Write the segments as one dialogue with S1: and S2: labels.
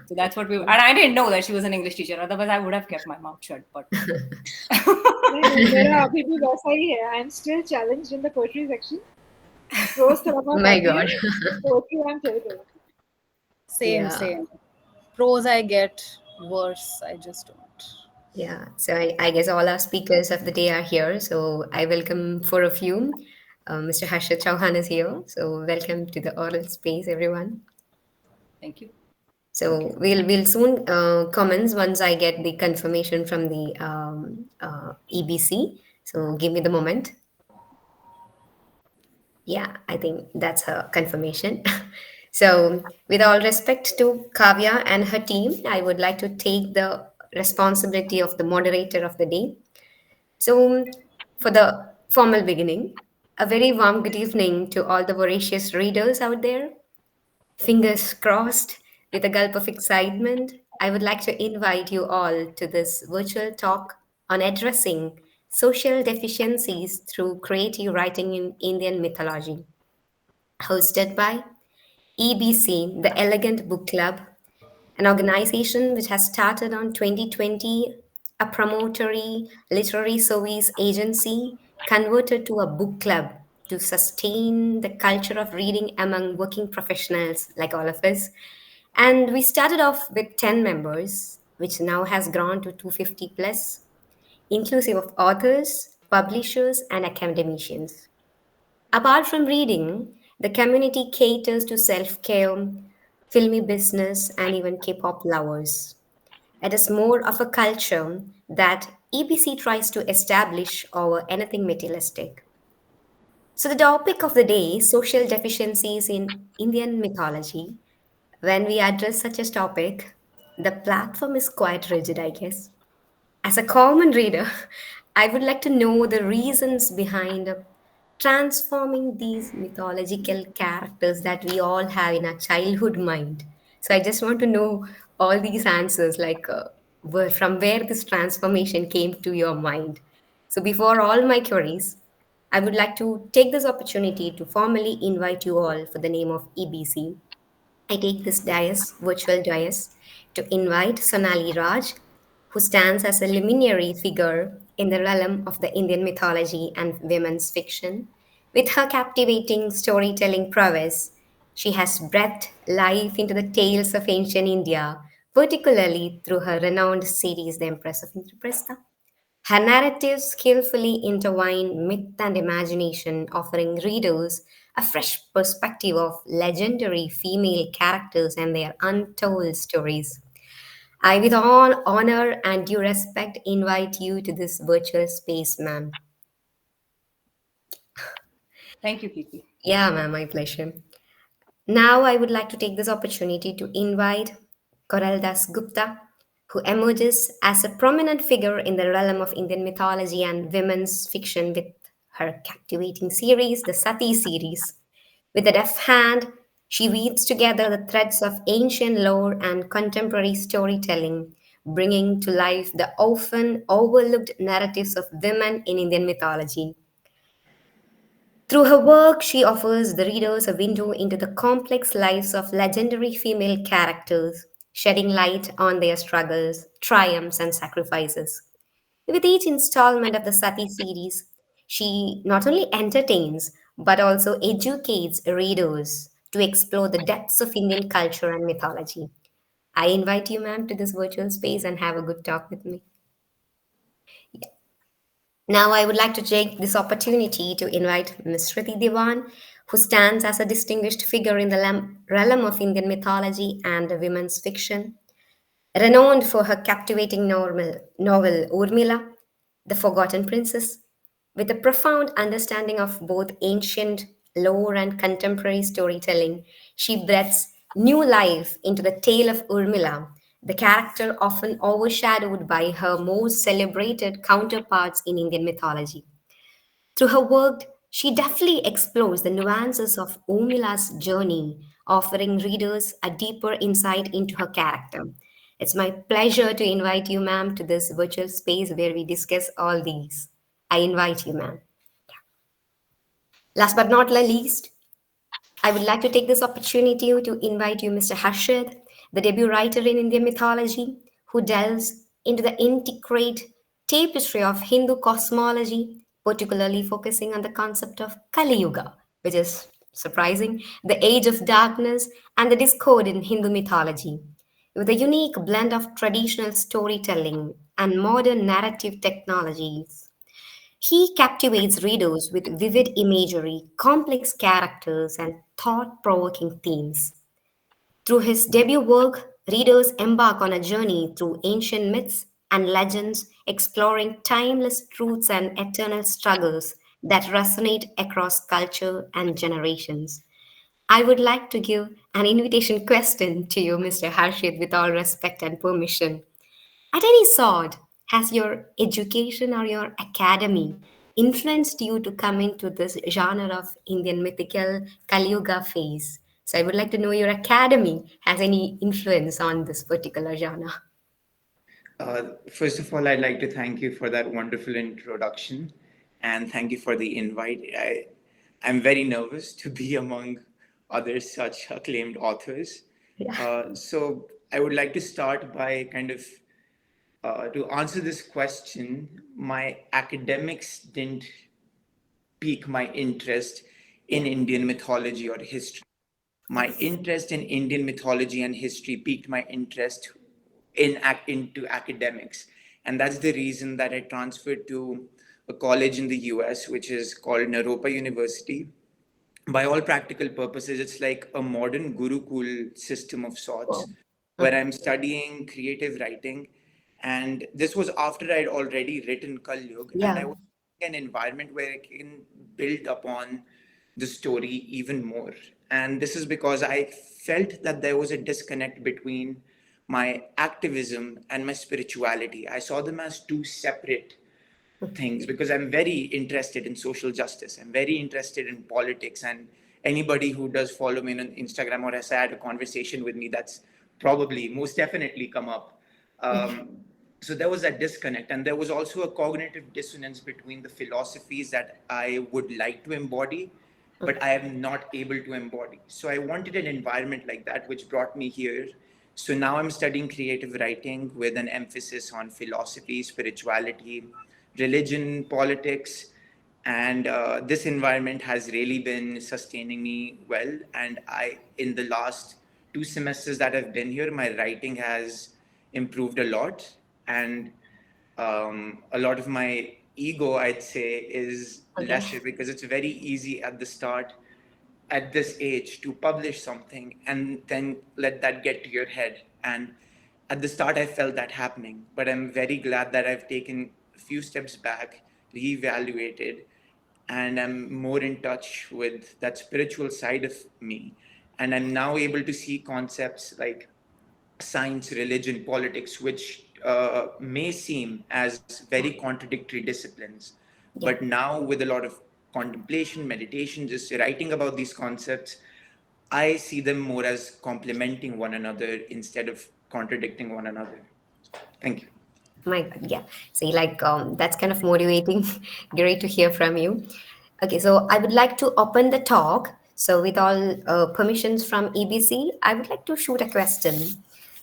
S1: So that's what we. And I didn't know that she was an English teacher. Otherwise, I would have kept my mouth shut. But
S2: नहीं नहीं मेरा अभी भी वैसा ही है. I am still challenged in the poetry section. Prose थोड़ा बहुत
S3: My
S2: आती है.
S3: God.
S2: Poetry I'm terrible.
S1: same,
S3: Yeah.
S1: same. Prose I get, verse I just don't.
S3: Yeah, so I guess all our speakers of the day are here. So I welcome four of you. Mr. Harshit Chauhan is here. So welcome to the oral space, everyone.
S1: Thank you.
S3: So we'll soon commence once I get the confirmation from the EBC. So give me the moment. Yeah, I think that's her confirmation. So, with all respect to Kavya and her team, I would like to take the responsibility of the moderator of the day. So, for the formal beginning, a very warm good evening to all the voracious readers out there. Fingers crossed, with a gulp of excitement, I would like to invite you all to this virtual talk on addressing social deficiencies through creative writing in Indian mythology, hosted by EBC, the Elegant Bookclub, an organization which has started on 2020, a promotory literary service agency converted to a book club to sustain the culture of reading among working professionals like all of us. And we started off with 10 members, which now has grown to 250 plus, inclusive of authors, publishers, and academicians. Apart from reading, the community caters to self care, filmy business, and even K pop lovers. It is more of a culture that EBC tries to establish over anything materialistic. So, the topic of the day social deficiencies in Indian mythology. When we address such a topic, the platform is quite rigid, I guess. As a common reader, I would like to know the reasons behind transforming these mythological characters that we all have in our childhood mind. So I just want to know all these answers, like from where this transformation came to your mind. So before all my queries, I would like to take this opportunity to formally invite you all for the name of EBC. I take this virtual dais, to invite Sonali Raj, who stands as a luminary figure in the realm of the Indian mythology and women's fiction. With her captivating storytelling prowess, she has breathed life into the tales of ancient India, particularly through her renowned series, The Empress of Indraprastha. Her narratives skillfully intertwine myth and imagination, offering readers a fresh perspective of legendary female characters and their untold stories. I, with all honor and due respect, invite you to this virtual space, ma'am.
S1: Thank you, Kiki.
S3: Yeah, ma'am, my pleasure. Now, I would like to take this opportunity to invite Koraldas Gupta, who emerges as a prominent figure in the realm of Indian mythology and women's fiction with her captivating series, the Sati series. With a deft hand, she weaves together the threads of ancient lore and contemporary storytelling, bringing to life the often overlooked narratives of women in Indian mythology. Through her work, she offers the readers a window into the complex lives of legendary female characters, shedding light on their struggles, triumphs, and sacrifices. With each installment of the Sati series, she not only entertains but also educates readers to explore the depths of Indian culture and mythology. I invite you, ma'am, to this virtual space and have a good talk with me. Now, I would like to take this opportunity to invite Ms. Smriti Dewan, who stands as a distinguished figure in the realm of Indian mythology and women's fiction. Renowned for her captivating novel Urmila, The Forgotten Princess, with a profound understanding of both ancient lore and contemporary storytelling, she breathes new life into the tale of Urmila, the character often overshadowed by her more celebrated counterparts in Indian mythology. Through her work, she deftly explores the nuances of Urmila's journey, offering readers a deeper insight into her character. It's my pleasure to invite you, ma'am, to this virtual space where we discuss all these. I invite you, ma'am. Last but not least, I would like to take this opportunity to invite you, Mr. Harshad, the debut writer in Indian mythology who delves into the intricate tapestry of Hindu cosmology, particularly focusing on the concept of Kali Yuga, which is surprising, the age of darkness and the discord in Hindu mythology. With a unique blend of traditional storytelling and modern narrative technologies, he captivates readers with vivid imagery, complex characters, and thought provoking themes. Through his debut work, readers embark on a journey through ancient myths and legends, exploring timeless truths and eternal struggles that resonate across culture and generations. I would like to give an invitation question to you, Mr. Harshit, with all respect and permission. At any sort, has your education or your academy influenced you to come into this genre of Indian mythical Kali Yuga phase? So I would like to know your academy has any influence on this particular genre.
S4: First of all, I'd like to thank you for that wonderful introduction and thank you for the invite. I'm very nervous to be among other such acclaimed authors.
S3: Yeah.
S4: So, I would like to start by to answer this question. My academics didn't pique my interest in
S3: Yeah.
S4: Indian mythology or history. My
S3: Yes.
S4: interest in Indian mythology and history piqued my interest into academics, and that's the reason that I transferred to a college in the U.S., which is called Naropa University. By all practical purposes, it's like a modern Gurukul system of sorts,
S3: Wow.
S4: where I'm studying creative writing. And this was after I'd already written Kalyug, and I
S3: Yeah.
S4: was in an environment where I can build upon the story even more. And this is because I felt that there was a disconnect between my activism and my spirituality. I saw them as two separate things because I'm very interested in social justice. I'm very interested in politics, and anybody who does follow me on Instagram or has had a conversation with me, that's probably most definitely come up. Um, so there was that disconnect, and there was also a cognitive dissonance between the philosophies that I would like to embody, but I am not able to embody. So I wanted an environment like that, which brought me here. So now I'm studying creative writing with an emphasis on philosophy, spirituality, religion, politics, and this environment has really been sustaining me well. And in the last 2 semesters that I've been here, my writing has improved a lot, and a lot of my ego, I'd say, is
S3: Okay.
S4: lesser because it's very easy at the start at this age to publish something and then let that get to your head. And at the start, I felt that happening, but I'm very glad that I've taken a few steps back, reevaluated, and I'm more in touch with that spiritual side of me. And I'm now able to see concepts like science, religion, politics, which may seem as very contradictory disciplines.
S3: Yeah.
S4: But now, with a lot of contemplation, meditation, just writing about these concepts, I see them more as complementing one another instead of contradicting one another. Thank you.
S3: My God, yeah. See, that's kind of motivating. Great to hear from you. Okay, so I would like to open the talk. So, with all permissions from EBC, I would like to shoot a question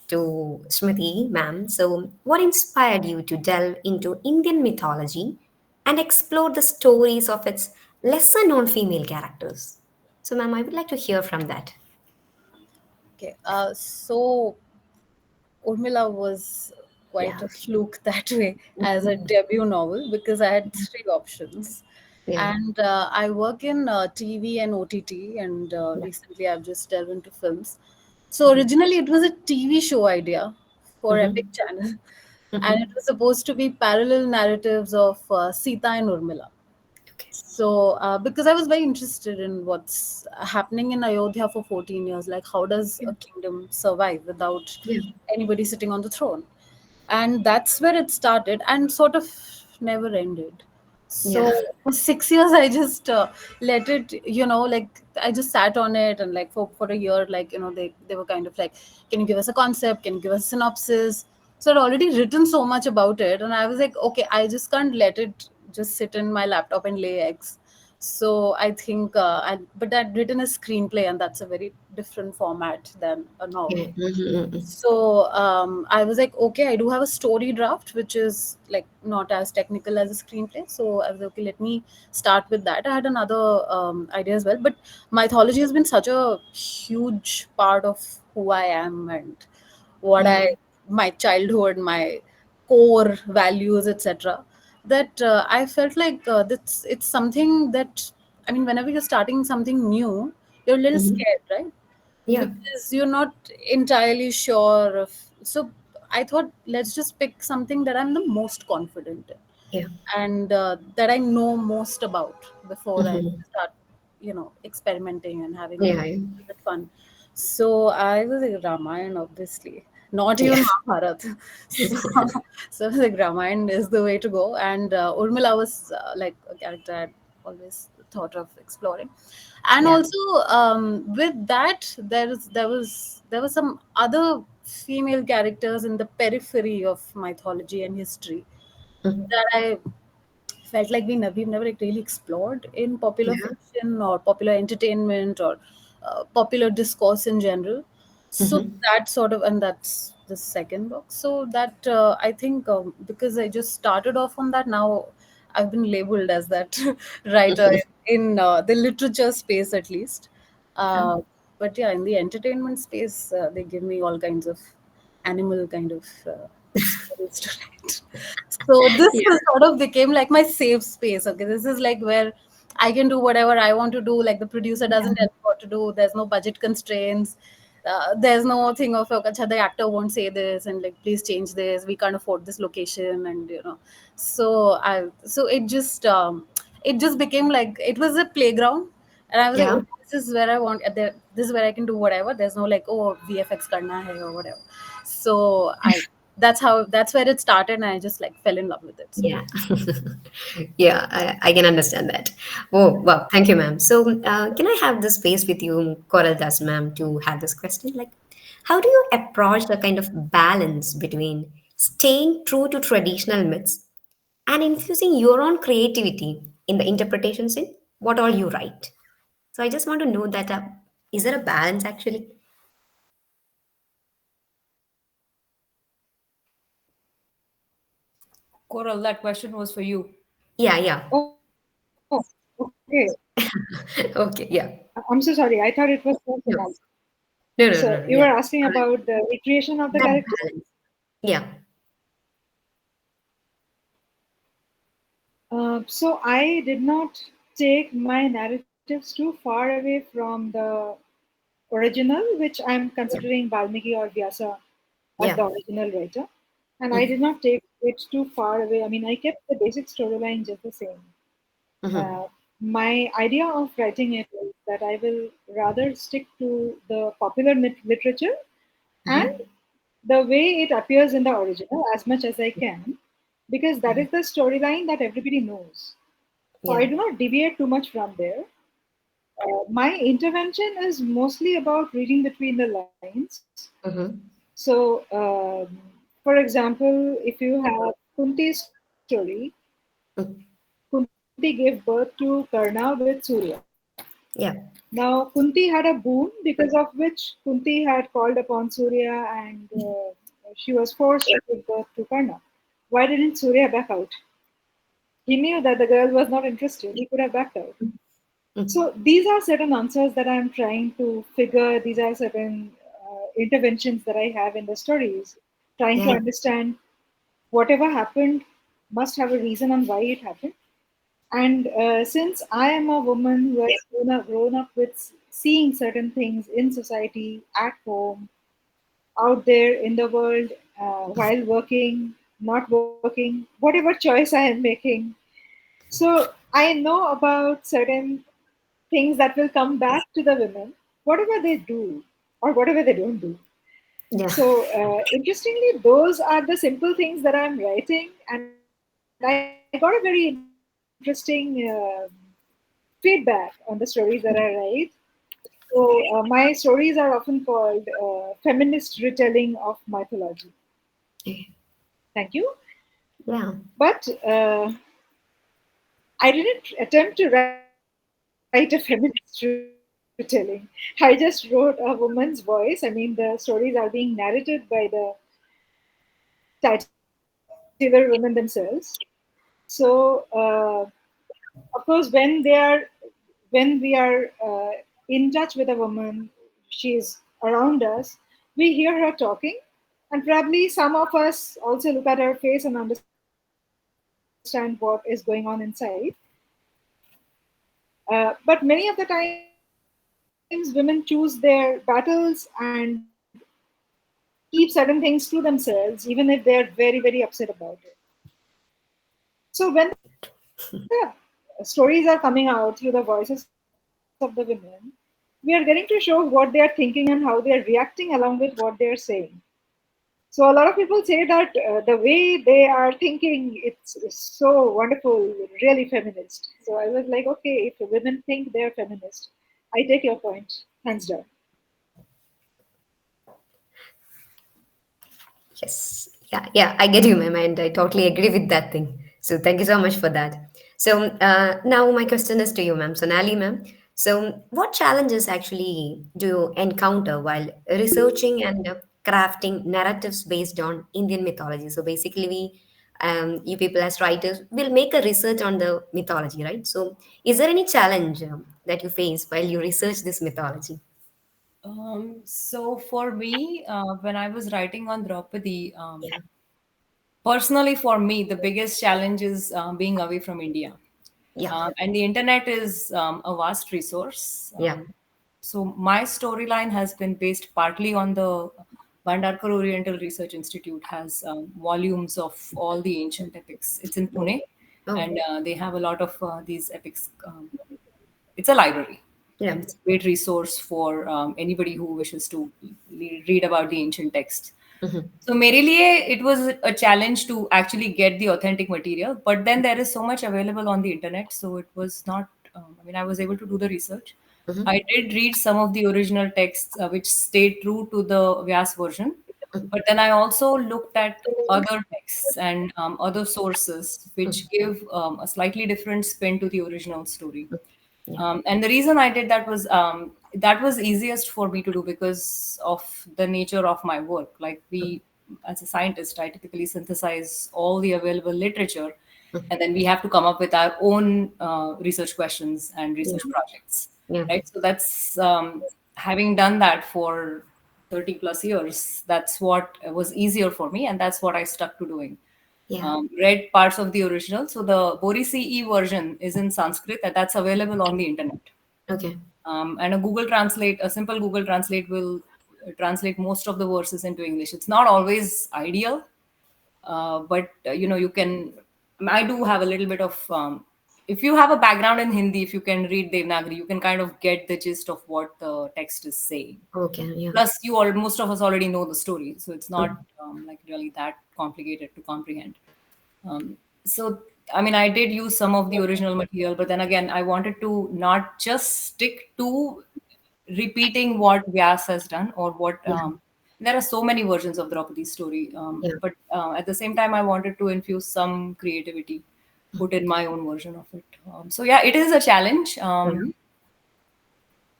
S3: to Smriti, ma'am. So, what inspired you to delve into Indian mythology and explore the stories of its lesser known female characters? So, ma'am, I would like to hear from that.
S5: Okay, so Urmila was quite
S3: Yeah.
S5: a fluke that way as a debut novel because I had three options.
S3: Yeah.
S5: And I work in TV and OTT, and
S3: Yeah.
S5: recently I've just delved into films. So originally it was a TV show idea for Epic
S3: Mm-hmm.
S5: Channel, and it was supposed to be parallel narratives of Sita and Urmila.
S3: Okay.
S5: So, because I was very interested in what's happening in Ayodhya for 14 years, like how does a kingdom survive without
S3: Yeah.
S5: anybody sitting on the throne? And that's where it started and sort of never ended.
S3: Yeah.
S5: So, for 6 years, I just let it, like I just sat on it, and like for a year, like, they were kind of like, can you give us a concept? Can you give us a synopsis? So I'd already written so much about it, and I was like, okay, I just can't let it just sit in my laptop and lay eggs. So I think, but that written a screenplay, and that's a very different format than a
S3: Yeah.
S5: novel.
S3: Mm-hmm.
S5: So I was like, okay, I do have a story draft, which is like not as technical as a screenplay. So I was like, okay, let me start with that. I had another idea as well, but mythology has been such a huge part of who I am and what I, my childhood, my core values, etc. That I felt like that's it's something that, I mean, whenever you're starting something new, you're a little
S3: Mm-hmm.
S5: scared, right?
S3: Yeah.
S5: Because you're not entirely sure of. So I thought, let's just pick something that I'm the most confident in,
S3: Yeah.
S5: and that I know most about before I
S3: Mm-hmm.
S5: start, experimenting and having
S3: Yeah.
S5: a bit fun. So I was like Ramayana, obviously, not
S3: Yeah.
S5: even Mahabharata. So, so I was like Ramayana is the way to go, and Urmila was like a character I'd always thought of exploring. And
S3: Yeah.
S5: also with that, there was some other female characters in the periphery of mythology and history
S3: Mhm.
S5: that I felt like we've never like really explored in popular
S3: Yeah.
S5: fiction or popular entertainment or popular discourse in general. So
S3: Mhm.
S5: that sort of, and that's the second book. So that I think, because I just started off on that, now I've been labeled as that writer in the literature space at least.
S3: Yeah.
S5: Uh, but yeah, in the entertainment space, they give me all kinds of animal kind of stories to write. So this
S3: Yeah.
S5: was sort of became like my safe space. Okay, this is like where I can do whatever I want to do. Like the producer doesn't tell me what to do. There's no budget constraints. There's no thing of okay, acha, the actor won't say this and like please change this. We can't afford this location, and so it just became like it was a playground, and I was like,
S3: Yeah.
S5: okay, this is where I want. This is where I can do whatever. There's no like, oh, VFX karna hai or whatever. So that's where it started, and I just like fell in love with it. So
S3: Yeah. Yeah, I can understand that. Oh, wow. Thank you, ma'am. So, can I have the space with you, Koraldas, ma'am, to have this question? Like, how do you approach the kind of balance between staying true to traditional myths and infusing your own creativity in the interpretations in what all you write? So, I just want to know that is there a balance actually?
S1: Coral, that question was for you.
S3: Yeah, yeah.
S2: Oh, okay.
S3: Okay, yeah.
S2: I'm so sorry. I thought it was for
S3: No,
S2: Sonali.
S3: no, no,
S2: So
S3: no, no,
S2: you were
S3: yeah.
S2: asking
S3: Alright.
S2: about the iteration of the
S3: That
S2: character.
S3: balance. Yeah.
S2: So I did not take my narratives too far away from the original, which I'm
S3: Yeah.
S2: considering Valmiki or Vyasa as
S3: Yeah.
S2: the original writer. And I
S3: Mm-hmm.
S2: did not take it too far away. I mean, I kept the basic storyline just the same.
S3: Mm-hmm.
S2: My idea of writing it is that I will rather stick to the popular literature and
S3: Mm-hmm.
S2: the way it appears in the original as much as I can, because that is the storyline that everybody knows. So I
S3: Yeah.
S2: do not deviate too much from there. My intervention is mostly about reading between the lines.
S3: Mm-hmm.
S2: So, for example, if you have Kunti's story, Kunti gave birth to Karna with Surya.
S3: Yeah.
S2: Now, Kunti had a boon because of which Kunti had called upon Surya and she was forced to give birth to Karna. Why didn't Surya back out? He knew that the girl was not interested. He could have backed out.
S3: Mm-hmm.
S2: So these are certain answers that I'm trying to figure. These are certain interventions that I have in the stories, trying to
S3: Yeah.
S2: understand whatever happened must have a reason on why it happened. And since I am a woman who has grown up with seeing certain things in society, at home, out there in the world, while working, not working, whatever choice I am making. So I know about certain things that will come back to the women, whatever they do or whatever they don't do.
S3: Yeah.
S2: So, interestingly, those are the simple things that I'm writing, and I got a very interesting feedback on the stories that I write. So, my stories are often called feminist retelling of mythology. Thank you.
S3: Yeah.
S2: But I didn't attempt to write write a feminist storytelling. I just wrote a woman's voice. I mean, the stories are being narrated by the titular women themselves. So, of course, when we are in touch with a woman, she's around us. We hear her talking, and probably some of us also look at her face and understand what is going on inside. But many of the times, women choose their battles and keep certain things to themselves, even if they're very, very upset about it. So when the stories are coming out through the voices of the women, we are getting to show what they are thinking and how they are reacting along with what they are saying. So a lot of people say that the way they are thinking, it's so wonderful, really feminist. So I was like, okay, if women think they're feminist, I take your point, hands down.
S3: Yes. Yeah, yeah, I get you, ma'am, and I totally agree with that thing. So thank you so much for that. So now my question is to you, ma'am. Sonali, ma'am. So what challenges actually do you encounter while researching and crafting narratives based on Indian mythology? So basically, you people as writers will make a research on the mythology, right? So is there any challenge that you face while you research this mythology?
S1: So for me, when I was writing on Draupadi,
S3: Yeah,
S1: personally for me, the biggest challenge is being away from India.
S3: yeah,
S1: And the internet is a vast resource.
S3: yeah.
S1: So my storyline has been based partly on the Bhandarkar Oriental Research Institute has volumes of all the ancient epics. It's in Pune,
S3: Oh,
S1: and they have a lot of these epics. It's a library,
S3: yeah.
S1: and it's a great resource for anybody who wishes to read about the ancient texts.
S3: Mhm.
S1: So मेरे लिए it was a challenge to actually get the authentic material, but then there is so much available on the internet, so it was not. I mean, I was able to do the research.
S3: Mhm.
S1: I did read some of the original texts, which stayed true to the Vyas version, but then I also looked at other texts and other sources which give a slightly different spin to the original story.
S3: Yeah,
S1: And the reason I did that was easiest for me to do because of the nature of my work. Like we, as a scientist, I typically synthesize all the available literature, and then we have to come up with our own research questions and
S3: yeah,
S1: research projects,
S3: yeah,
S1: right? So that's having done that for 30 plus years. That's what was easier for me, and that's what I stuck to doing.
S3: yeah.
S1: Read parts of the original. So the Bori CE version is in Sanskrit, and that's available on the internet.
S3: Okay.
S1: And a simple Google Translate will translate most of the verses into English. It's not always ideal, but you can. I do have a little bit of. If you have a background in Hindi, if you can read Devanagari, you can kind of get the gist of what the text is saying.
S3: Okay. Yeah.
S1: Plus, most of us already know the story, so it's not
S3: Mm.
S1: like really that complicated to comprehend. So, I mean, I did use some of the original material, but then again, I wanted to not just stick to repeating what Vyas has done or what.
S3: Yeah.
S1: There are so many versions of Draupadi's story,
S3: Yeah.
S1: but at the same time, I wanted to infuse some creativity, put in my own version of it. So, yeah, it is a challenge.
S3: Mhm.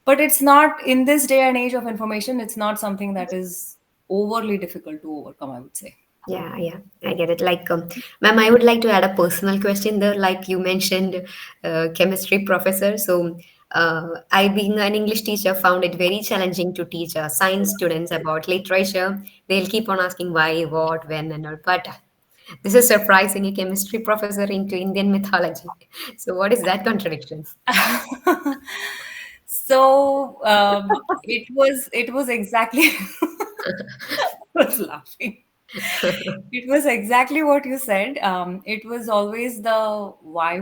S1: But it's not in this day and age of information, it's not something that is overly difficult to overcome, I would say.
S3: Yeah, yeah, I get it. Like, ma'am, I would like to add a personal question there. Like you mentioned, chemistry professor. So, I, being an English teacher, found it very challenging to teach science students about literature. They'll keep on asking why, what, when, and all. But this is surprising, a chemistry professor into Indian mythology. So, what is that contradiction?
S1: So it was exactly I was laughing. It was exactly what you said. It was always the why,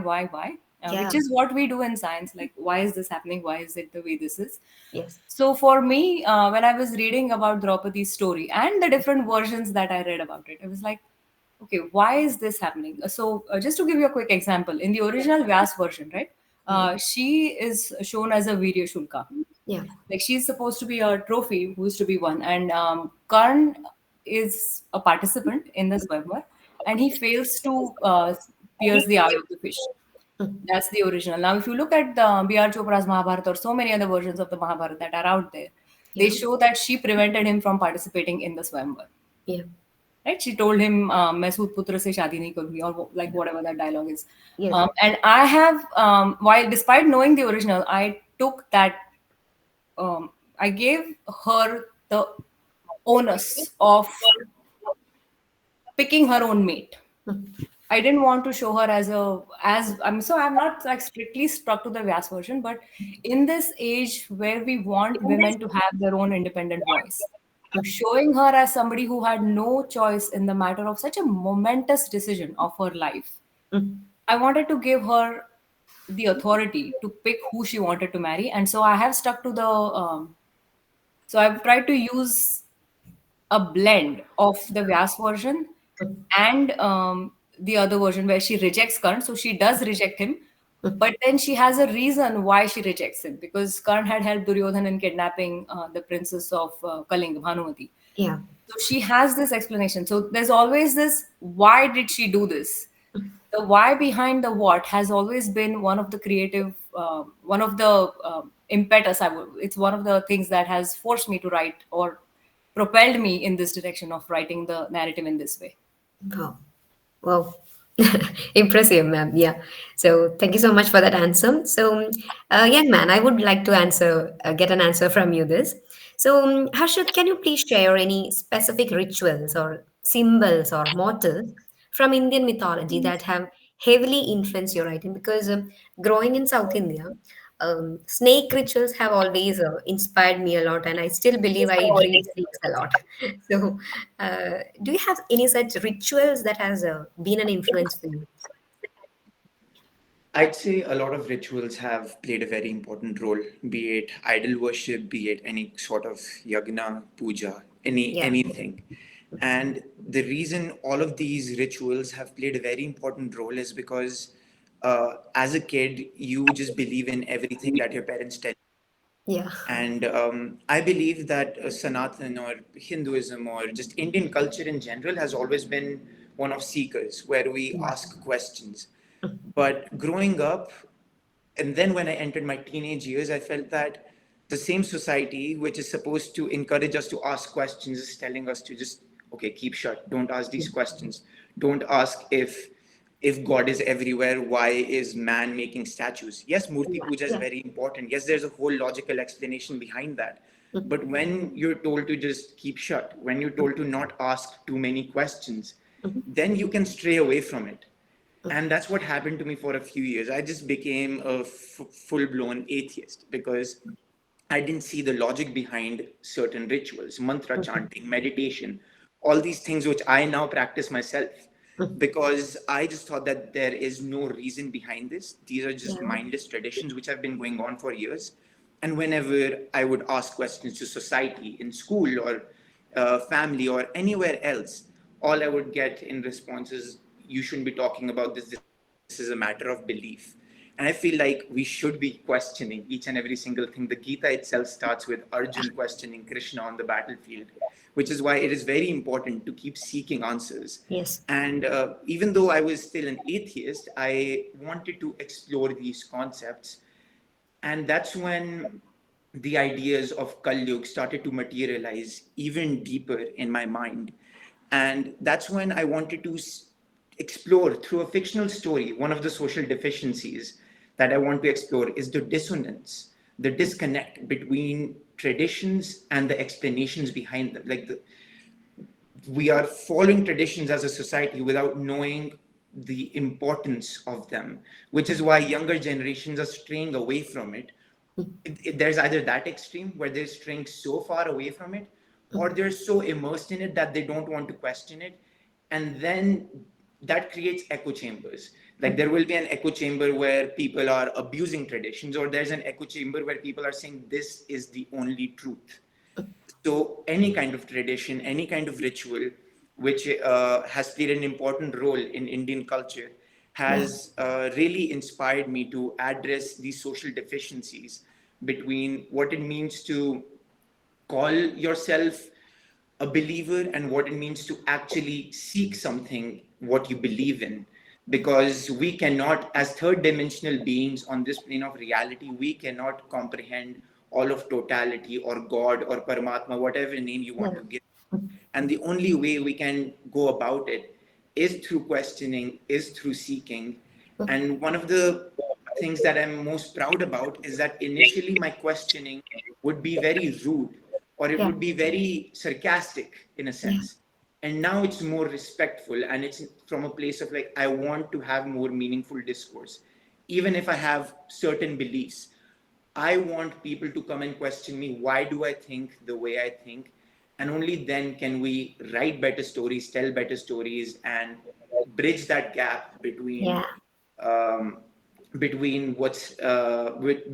S3: Yeah.
S1: which is what we do in science. Like, why is this happening? Why is it the way this is?
S3: Yes.
S1: So for me, when I was reading about Draupadi's story and the different versions that I read about it, I was like, okay, why is this happening? So just to give you a quick example, in the original Vyas version, right,
S3: Mhm.
S1: she is shown as a Virya Shulka.
S3: Yeah.
S1: Like she's supposed to be a trophy who's to be won, and Karn is a participant in the Swayamvar, and he fails to pierce the eye of the fish. That's the original. Now, if you look at the B.R. Chopra's Mahabharata or so many other versions of the Mahabharata that are out there, they
S3: Yeah.
S1: show that she prevented him from participating in the Swayamvar.
S3: Yeah.
S1: Right? She told him, "मैं सूत पुत्र से शादी नहीं करूँगी," or like whatever that dialogue is.
S3: Yes.
S1: And I have, while despite knowing the original, I took that, I gave her the onus of picking her own mate. I didn't want to show her as I'm not like strictly stuck to the Vyas version, but in this age where we want women to have their own independent voice, showing her as somebody who had no choice in the matter of such a momentous decision of her life, I wanted to give her the authority to pick who she wanted to marry, and so I have stuck to the. So I've tried to use a blend of the Vyas version and the other version where she rejects Karn. So she does reject him, but then she has a reason why she rejects him, because Karn had helped Duryodhan in kidnapping the princess of Kalinga, Bhanumati.
S3: Yeah.
S1: So she has this explanation. So there's always this, why did she do this? The why behind the what has always been one of the creative, one of the impetus. It's one of the things that has forced me to write or propelled me in this direction of writing the narrative in this way.
S3: Wow. Wow. Impressive, ma'am. Yeah. So thank you so much for that answer. So, young man, I would like to get an answer from you this. So, Harshit, can you please share any specific rituals or symbols or mottos from Indian mythology that have heavily influenced your writing? Because growing in South India, snake rituals have always inspired me a lot, and I still believe I dream snakes a lot. So, do you have any such rituals that has been an influence for you?
S4: I'd say a lot of rituals have played a very important role, be it idol worship, be it any sort of yagna, puja,
S3: Yeah.
S4: anything. And the reason all of these rituals have played a very important role is because as a kid, you just believe in everything that your parents tell you.
S3: Yeah.
S4: And I believe that Sanatan or Hinduism or just Indian culture in general has always been one of seekers, where we ask questions. But growing up, and then when I entered my teenage years, I felt that the same society, which is supposed to encourage us to ask questions, is telling us to just, okay, keep shut. Don't ask these questions. Don't ask if God is everywhere, why is man making statues? Yes, Murti Puja is very important. Yes, there's a whole logical explanation behind that. But when you're told to just keep shut, when you're told to not ask too many questions, then you can stray away from it. And that's what happened to me for a few years. I just became a full blown atheist because I didn't see the logic behind certain rituals, mantra chanting, meditation, all these things which I now practice myself, because I just thought that there is no reason behind this. These are just mindless traditions which have been going on for years. And whenever I would ask questions to society in school or family or anywhere else, all I would get in response is, you shouldn't be talking about this. This is a matter of belief. And I feel like we should be questioning each and every single thing. The Gita itself starts with Arjun questioning Krishna on the battlefield, which is why it is very important to keep seeking answers.
S3: Yes.
S4: And even though I was still an atheist, I wanted to explore these concepts. And that's when the ideas of Kal Yuga started to materialize even deeper in my mind. And that's when I wanted to explore through a fictional story. One of the social deficiencies that I want to explore is the dissonance, the disconnect between traditions and the explanations behind them. We are following traditions as a society without knowing the importance of them, which is why younger generations are straying away from it. There's either that extreme where they're straying so far away from it, or they're so immersed in it that they don't want to question it. And then that creates echo chambers. Like there will be an echo chamber where people are abusing traditions, or there's an echo chamber where people are saying this is the only truth. So any kind of tradition, any kind of ritual, which has played an important role in Indian culture, has really inspired me to address these social deficiencies between what it means to call yourself a believer and what it means to actually seek something what you believe in. because we cannot, as third dimensional beings on this plane of reality, we cannot comprehend all of totality or God or Paramatma, whatever name you want to give. And the only way we can go about it is through questioning, is through seeking. And one of the things that I'm most proud about is that initially my questioning would be very rude, or it
S3: Yeah.
S4: would be very sarcastic in a
S3: Yeah.
S4: sense. And now it's more respectful, and it's from a place of like, I want to have more meaningful discourse. Even if I have certain beliefs, I want people to come and question me, why do I think the way I think? And only then can we write better stories, tell better stories, and bridge that gap
S3: Yeah.
S4: um, between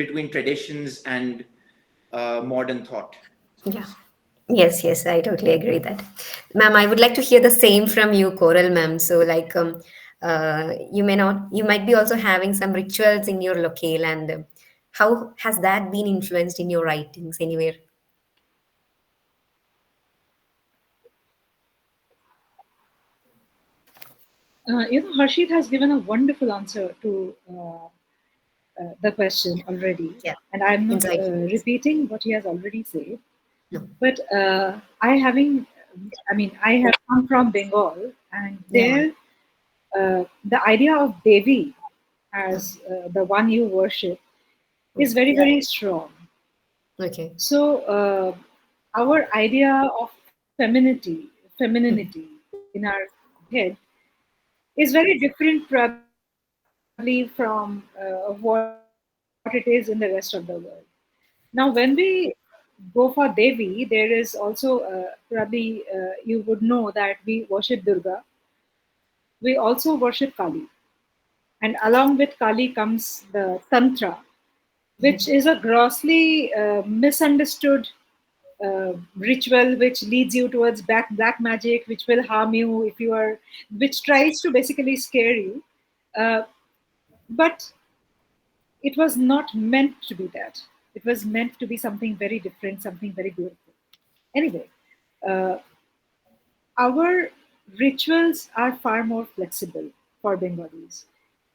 S4: between traditions and modern thought.
S3: Yeah. Yes, yes, I totally agree that. Ma'am, I would like to hear the same from you, Coral ma'am. So like you might be also having some rituals in your locale, and how has that been influenced in your writings anywhere?
S2: Harshit has given a wonderful answer to the question already,
S3: Yeah.
S2: and I'm not
S3: Insight.
S2: repeating what he has already said.
S3: No.
S2: But I have come from Bengal, and
S3: Yeah.
S2: there the idea of Devi as the one you worship is very, very strong.
S3: Okay.
S2: So our idea of femininity in our head is very different probably from of what it is in the rest of the world. Now, when we go for Devi, there is also probably you would know that we worship Durga. We also worship Kali, and along with Kali comes the Tantra, which is a grossly misunderstood ritual which leads you towards black magic, which will harm you if you are, which tries to basically scare you. Uh, but it was not meant to be that. It was meant to be something very different, something very beautiful. Anyway, uh, our rituals are far more flexible for Bengalis.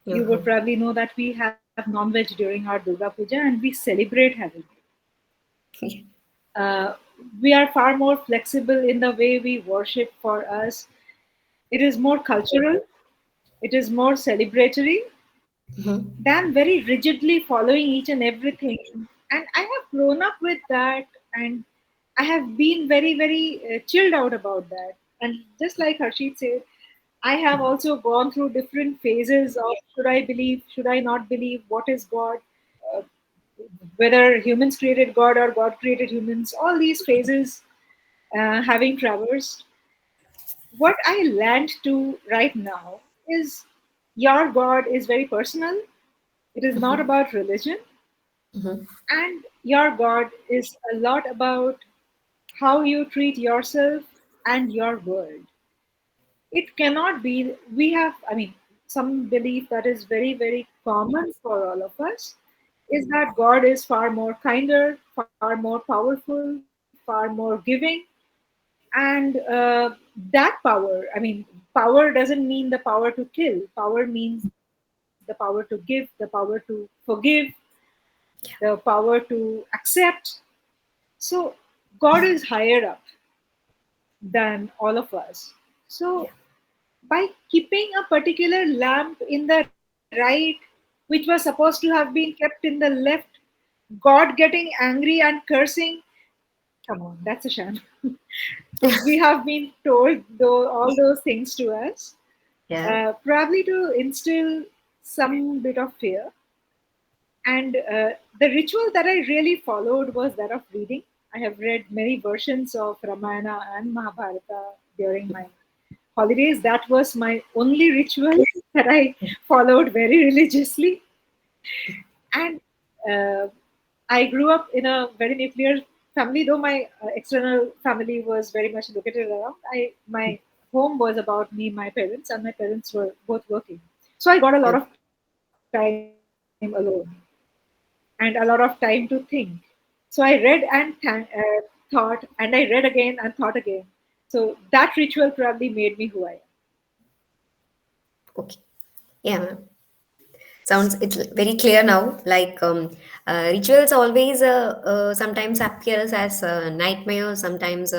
S2: You
S3: Uh-huh.
S2: would probably know that we have non-veg during our Durga Puja and we celebrate having it. Uh, we are far more flexible in the way we worship. For us, it is more cultural, it is more celebratory
S3: Mhm.
S2: than very rigidly following each and everything. And I have grown up with that, and I have been very, very chilled out about that. And just like Harshit said, I have also gone through different phases of should I believe, should I not believe, what is God, uh, whether humans created God or God created humans, all these phases having traversed. What I land to right now is your God is very personal. It is not about religion.
S3: Mhm.
S2: And your God is a lot about how you treat yourself and your world. It cannot be, we have, I mean, some belief that is very, very common for all of us is that God is far more kinder, far more powerful, far more giving. And that power, I mean, power doesn't mean the power to kill. Power means the power to give, the power to forgive, the power to accept. So God is higher up than all of us. So by keeping a particular lamp in the right, which was supposed to have been kept in the left, God getting angry and cursing, come on, that's a sham. We have been told all those things to us,
S3: Yeah.
S2: probably to instill some bit of fear. And the ritual that I really followed was that of reading. I have read many versions of Ramayana and Mahabharata during my holidays. That was my only ritual that I followed very religiously. And uh, I grew up in a very nuclear family, though my external family was very much located around. My home was about me, my parents, and my parents were both working. So I got a lot of time alone and a lot of time to think. So I read and thought, and I read again and thought again. So that ritual probably made me who I am.
S3: Okay. Yeah, sounds it's very clear now. Like rituals always sometimes appears as a nightmare, sometimes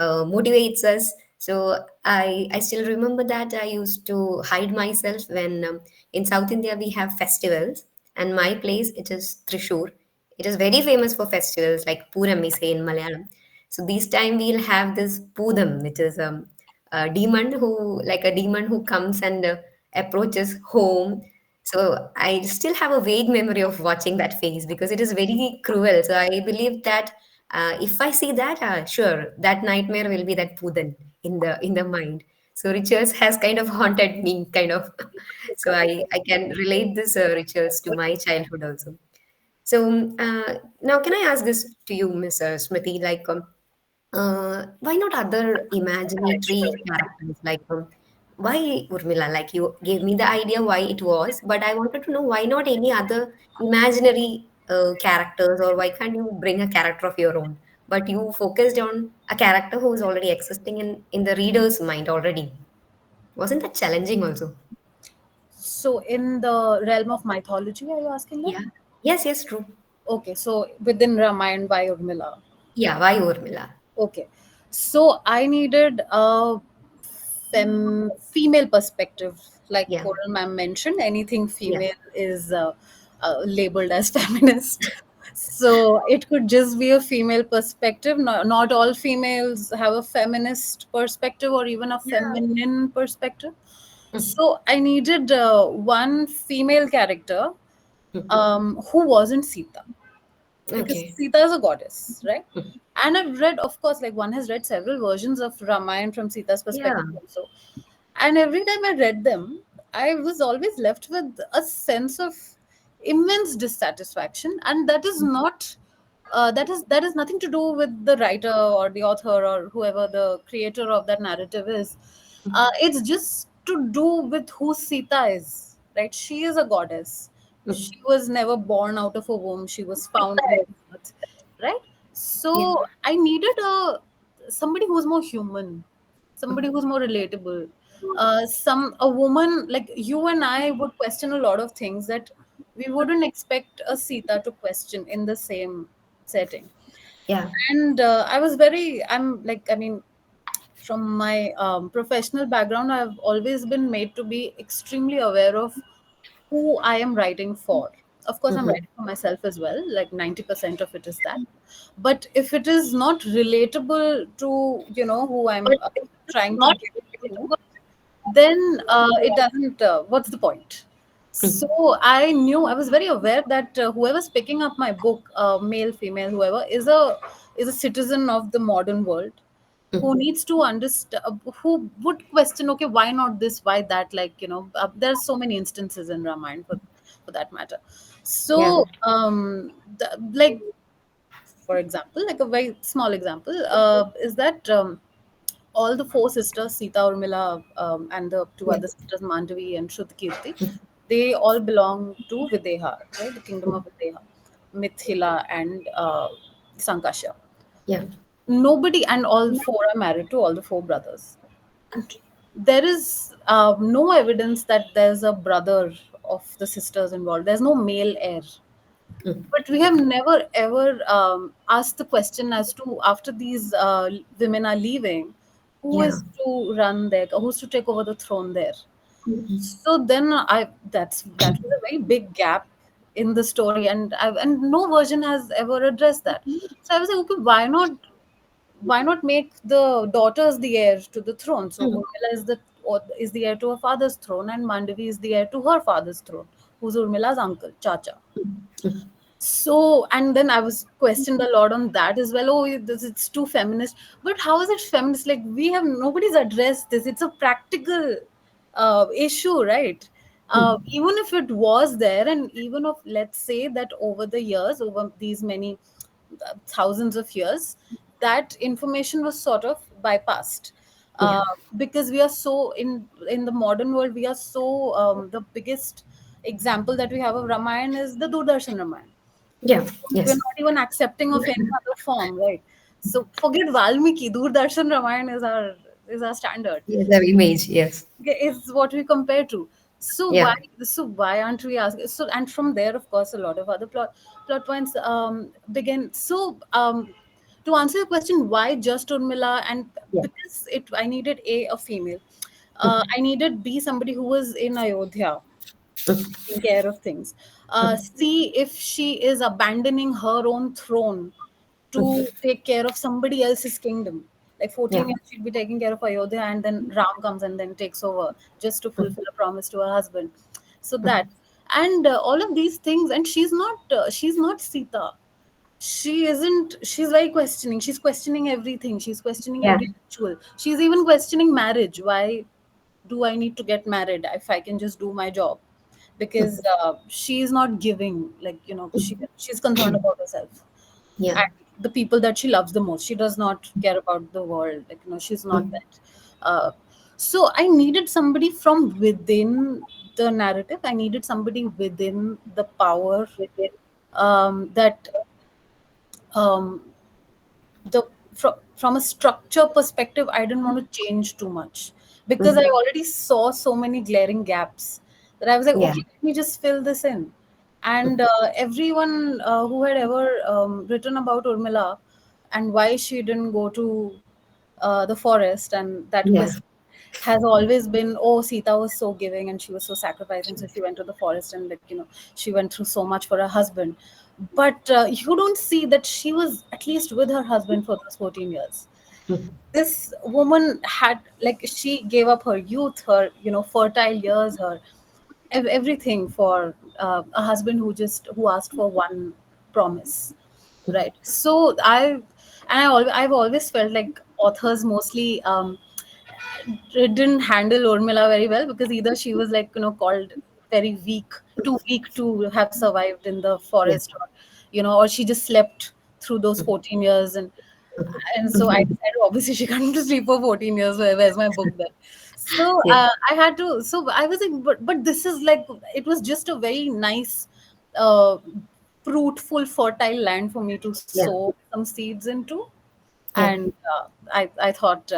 S3: motivates us. So I still remember that I used to hide myself when in South India we have festivals, and my place it is Trishur. It is very famous for festivals like Puram we say in Malayalam. So this time we'll have this Pudam, which is a demon who comes and approaches home. So I still have a vague memory of watching that phase because it is very cruel. So I believe that if I see that, sure, that nightmare will be that Pudan in the mind. So rituals has kind of haunted me, kind of. So I can relate this rituals to my childhood also. So now, can I ask this to you, Miss Smriti? Like, why not other imaginary characters? Like, why Urmila? Like, you gave me the idea why it was, but I wanted to know why not any other imaginary characters, or why can't you bring a character of your own? But you focused on a character who is already existing in the reader's mind already. Wasn't that challenging also?
S5: So, in the realm of mythology, are you asking that?
S3: Yeah. Yes, yes, true.
S5: Okay, so within Ramayana by Urmila.
S3: Yeah, why Urmila?
S5: Okay, so I needed a female perspective, like
S3: Yeah,
S5: Coral ma'am mentioned. Anything
S3: yeah,
S5: female is labeled as feminist. So it could just be a female perspective. Not all females have a feminist perspective or even a
S3: yeah.
S5: feminine perspective.
S3: Mhm.
S5: So I needed one female character
S3: Mhm.
S5: who wasn't Sita, because
S3: Okay.
S5: Sita is a goddess, right?
S3: Mhm.
S5: And I've read, of course, like one has read several versions of Ramayana from Sita's
S3: Yeah.
S5: perspective also. And every time I read them, I was always left with a sense of immense dissatisfaction. And that is not that is nothing to do with the writer or the author or whoever the creator of that narrative is. It's just to do with who Sita is, right? She is a goddess.
S3: Mhm.
S5: She was never born out of a womb. She was found in the earth, right?
S3: Yeah.
S5: So I needed a somebody who's more human, somebody who's more relatable. Some a woman like you and I would question a lot of things that we wouldn't expect a Sita to question in the same setting.
S3: Yeah.
S5: And I mean, from my professional background, I've always been made to be extremely aware of who I am writing for. Of course, I'm
S3: Mhm.
S5: writing for myself as well, like 90% of it is that. But if it is not relatable to, who I'm trying to get to, then it doesn't, what's the point?
S3: Mhm.
S5: So I was very aware that whoever's picking up my book, male, female, whoever, is a citizen of the modern world who
S3: Mhm.
S5: needs to understand, who would question, okay, why not this, why that, like, there's so many instances in Ramayana for that matter.
S3: Yeah.
S5: So like, for example, like a very small example, is that all the four sisters, Sita, Urmila, and the two
S3: Yeah.
S5: other sisters, Mandavi and Shrutikirti, they all belong to Videha, right? The kingdom of Videha, Mithila, and Sankasha.
S3: Yeah.
S5: Nobody, and all four are married to all the four brothers.
S3: Okay.
S5: There is no evidence that there's a brother of the sisters involved. There's no male heir.
S3: Mm.
S5: But we have never ever asked the question as to, after these women are leaving, who
S3: Yeah.
S5: is to run there, who's to take over the throne there.
S3: Mhm.
S5: So then that was a very big gap in the story, and no version has ever addressed that. So I was like, okay, why not make the daughters the heir to the throne? So
S3: Mm.
S5: Urmila is the heir to her father's throne, and Mandavi is the heir to her father's throne, who's Urmila's uncle, Chacha.
S3: Mm.
S5: So, and then I was questioned a lot on that as well. Oh, it's too feminist. But how is it feminist? Like, nobody's addressed this. It's a practical issue, right? Even if it was there, and even if, let's say that over the years, over these many thousands of years, that information was sort of bypassed.
S3: Yeah.
S5: Uh, because we are so in the modern world, we are so the biggest example that we have of Ramayana is the Doordarshan Ramayana.
S3: Yeah.
S5: We're
S3: Yes.
S5: not even accepting of any other form, right? So forget Valmiki. Doordarshan Ramayana is our standard.
S3: Yes, the image. Yes.
S5: Okay, is what we compare to. So why
S3: Yeah.
S5: so why aren't we asking? So, and from there, of course, a lot of other plot points begin. So to answer your question, why just Urmila? And
S3: Yeah.
S5: because I needed a female. I needed B, somebody who was in Ayodhya taking care of things. See if she is abandoning her own throne to take care of somebody else's kingdom. Like
S3: Yeah.
S5: 14 years, she'd be taking care of Ayodhya, and then Ram comes and then takes over just to fulfill a promise to her husband. So that, and all of these things, and she's not Sita. She isn't. She's very questioning. She's questioning everything. She's questioning
S3: Yeah.
S5: every ritual. She's even questioning marriage. Why do I need to get married if I can just do my job? Because she is not giving. Like, she's concerned about herself
S3: Yeah.
S5: and the people that she loves the most. She does not care about the world. Like, she's not that. Uh, so I needed somebody from within the narrative. I needed somebody within the power that um, from a structure perspective, I didn't want to change too much because I already saw so many glaring gaps that I was like,
S3: Yeah.
S5: okay, let me just fill this in. And everyone who had ever written about Urmila and why she didn't go to the forest, and that
S3: Yeah.
S5: question has always been, oh, Sita was so giving and she was so sacrificing, so she went to the forest and, like, she went through so much for her husband. But you don't see that she was at least with her husband for those 14 years. This woman had, like, she gave up her youth, her, fertile years, her everything for a husband who asked for one promise, right? So I've always felt like authors mostly didn't handle Urmila very well, because either she was, like, called very weak, too weak to have survived in the
S3: Yeah.
S5: forest, or or she just slept through those 14 years. And so I decided, obviously, she can't sleep for 14 years. Where's my book then? So
S3: Yeah.
S5: I had to. So I was like, but this is like, it was just a very nice, uh, fruitful, fertile land for me to
S3: Yeah.
S5: sow some seeds into,
S3: Yeah.
S5: and I thought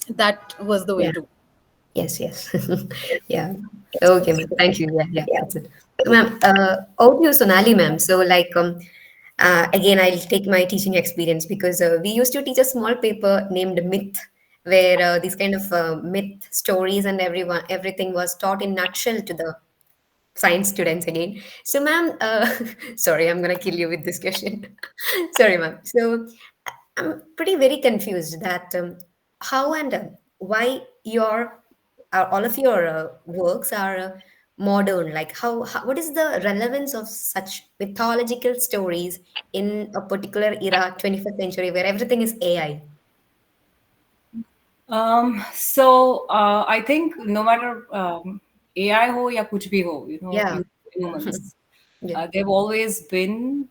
S5: that was the way
S3: Yeah.
S5: to.
S3: Yes, yes. Yeah. Okay, ma'am. Thank you. Yeah, yeah, that's it. So, ma'am, out to you, Sonali, ma'am. So, like, again, I'll take my teaching experience because we used to teach a small paper named Myth, where these kind of myth stories and everything was taught in nutshell to the science students again. So, ma'am, sorry, I'm gonna kill you with this question. Sorry, ma'am. So, I'm pretty very confused that how and why your all of your works are modern. Like, what is the relevance of such mythological stories in a particular era, 21st century, where everything is AI?
S1: I think no matter AI ho ya kuch bhi ho,
S3: Yeah,
S1: humans,
S3: yeah,
S1: they've always been,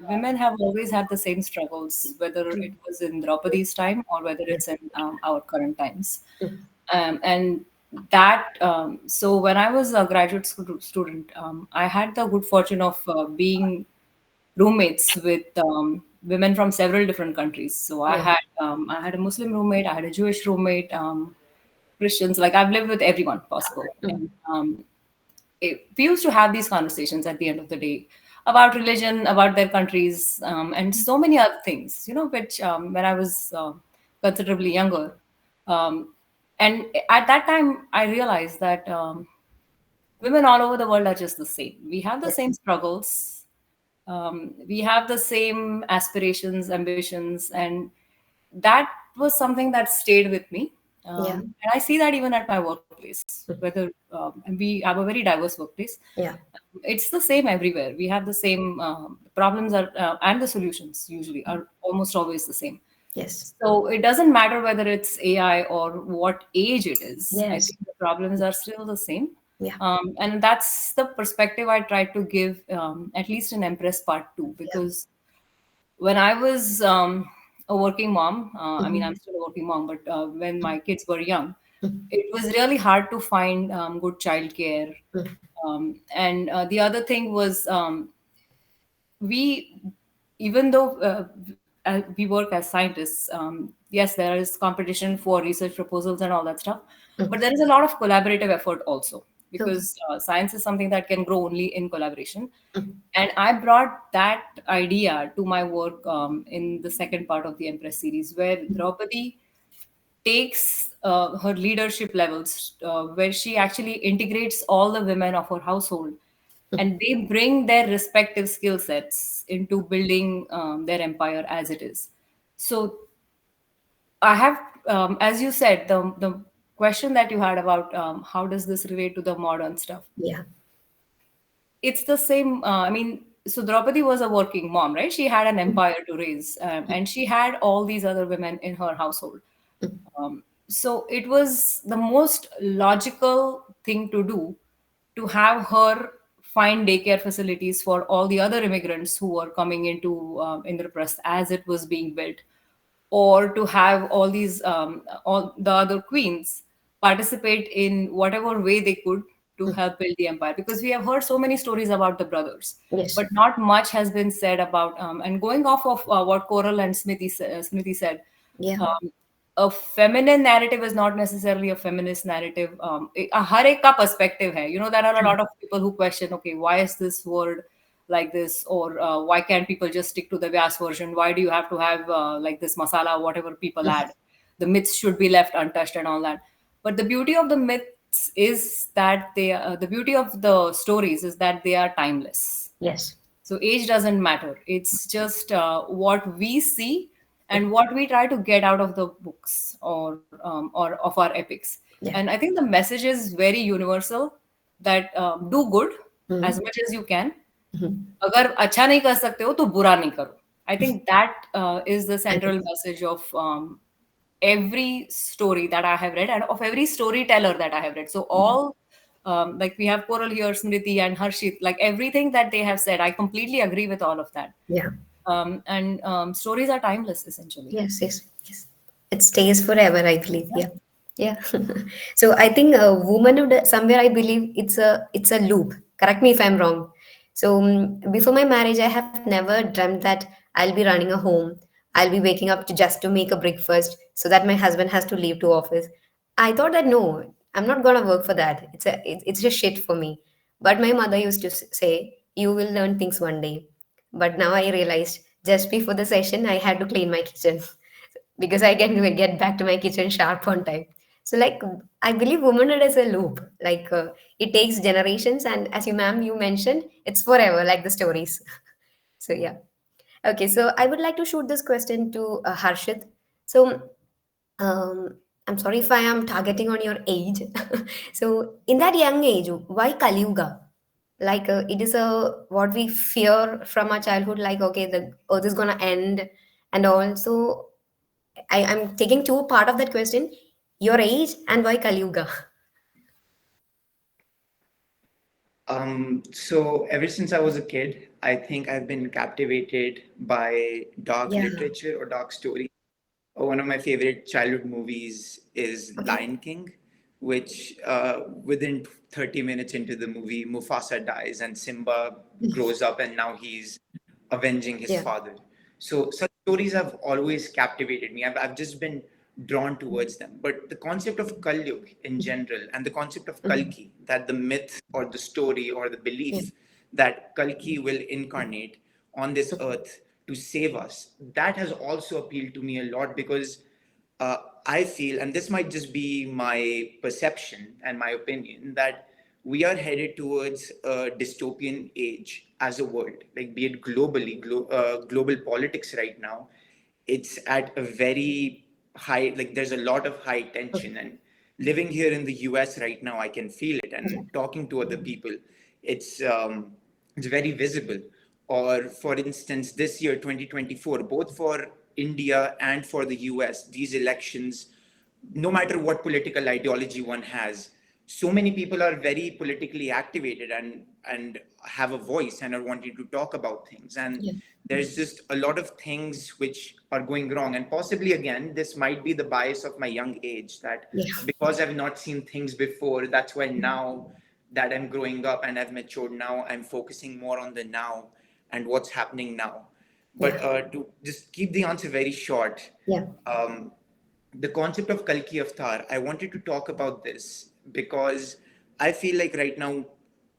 S1: women have always had the same struggles, whether it was in Draupadi's time or whether
S3: yeah,
S1: it's in our current times. And so when I was a graduate student, I had the good fortune of being roommates with women from several different countries. So
S3: yeah,
S1: I had a Muslim roommate, I had a Jewish roommate, Christians. Like, I've lived with everyone possible, and we used to have these conversations at the end of the day about religion, about their countries, and so many other things. Which when I was considerably younger, um, and at that time I realized that. Women all over the world are just the same. We have the
S3: yeah,
S1: same struggles, we have the same aspirations, ambitions, and that was something that stayed with me.
S3: yeah,
S1: And I see that even at my workplace, whether and we have a very diverse workplace.
S3: yeah,
S1: It's the same everywhere. We have the same problems and the solutions usually are almost always the same.
S3: yes,
S1: So it doesn't matter whether it's AI or what age it is. I
S3: yes,
S1: think the problems are still the same.
S3: yeah,
S1: And that's the perspective I try to give, at least in Empress Part 2,
S3: yeah,
S1: because when I was a working mom, I mean, I'm still a working mom, but when my kids were young, it was really hard to find good childcare. And the other thing was, we even though we work as scientists, yes, there is competition for research proposals and all that stuff, but there is a lot of collaborative effort also.
S3: Okay.
S1: because science is something that can grow only in collaboration. And I brought that idea to my work in the second part of the Empress series, where Draupadi takes her leadership levels, where she actually integrates all the women of her household, and they bring their respective skill sets into building their empire as it is. So I have, as you said, the question that you had about how does this relate to the modern stuff?
S3: Yeah.
S1: It's the same. I mean, so Draupadi was a working mom, right? She had an empire to raise, and she had all these other women in her household. So it was the most logical thing to do to have her find daycare facilities for all the other immigrants who were coming into Indraprasth as it was being built, or to have all the other queens participate in whatever way they could to help build the empire, because we have heard so many stories about the brothers,
S3: Yes.
S1: but not much has been said about and going off of what Coral and Smriti said,
S3: Yeah.
S1: um, a feminine narrative is not necessarily a feminist narrative. हर एक का perspective है. You know, there are a lot of people who question, okay, why is this word like this, or why can't people just stick to the Vyas version? Why do you have to have like this masala, whatever people add? The myths should be left untouched and all that. But the beauty of the myths is that the beauty of the stories is that they are timeless.
S3: Yes.
S1: So age doesn't matter. It's just what we see and what we try to get out of the books or of our epics.
S3: Yeah.
S1: And I think the message is very universal, that do good as much as you can. अगर अच्छा नहीं कर सकते हो तो बुरा नहीं करो. I think that is the central message of every story that I have read and of every storyteller that I have read. So all like we have Coral here, Smriti and Harshit, like everything that they have said, I completely agree with all of that.
S3: Yeah.
S1: And stories are timeless, essentially.
S3: Yes, yes, yes. It stays forever, I believe. Yeah. Yeah. So I think womanhood somewhere I believe it's a loop. Correct me if I'm wrong. So before my marriage, I have never dreamt that I'll be running a home. I'll be waking up to just to make a breakfast so that my husband has to leave to office. I thought that no, I'm not gonna work for that. It's just shit for me. But my mother used to say, "You will learn things one day." But now I realized just before the session, I had to clean my kitchen because I can get back to my kitchen sharp on time. So, like, I believe womanhood is a loop. Like, it takes generations, and as you, ma'am, you mentioned, it's forever, like the stories. So, yeah. Okay, so I would like to shoot this question to Harshit. So, I'm sorry if I am targeting on your age. So, in that young age, why Kali Yuga? Like it is a what we fear from our childhood, like okay, the earth is gonna end and all. So I'm taking two part of that question, your age and why Kali Yuga.
S4: So ever since I was a kid, I think I've been captivated by dark
S3: Yeah.
S4: literature or dark stories. One of my favorite childhood movies is
S3: Okay.
S4: Lion King, which within 30 minutes into the movie, Mufasa dies and Simba grows up and now he's avenging his
S3: Yeah.
S4: father. So such stories have always captivated me. I've just been drawn towards them. But the concept of Kalyug in general and the concept of Kalki, that the myth or the story or the
S3: Yeah.
S4: belief that Kalki will incarnate on this earth to save us, that has also appealed to me a lot because I feel, and this might just be my perception and my opinion, that we are headed towards a dystopian age as a world, like be it globally, global politics right now. It's at a very high, like there's a lot of high tension. And living here in the US right now, I can feel it. And talking to other people, it's very visible. Or, for instance, this year, 2024, both for India and for the US, these elections, no matter what political ideology one has, so many people are very politically activated and have a voice and are wanting to talk about things. And
S3: Yeah.
S4: there's just a lot of things which are going wrong. And possibly, again, this might be the bias of my young age, that
S3: Yeah.
S4: because I've not seen things before, that's why now that I'm growing up and I've matured now, I'm focusing more on the now and what's happening now. But
S3: Yeah.
S4: to just keep the answer very short,
S3: Yeah.
S4: the concept of Kalki Avatar, I wanted to talk about this because I feel like right now,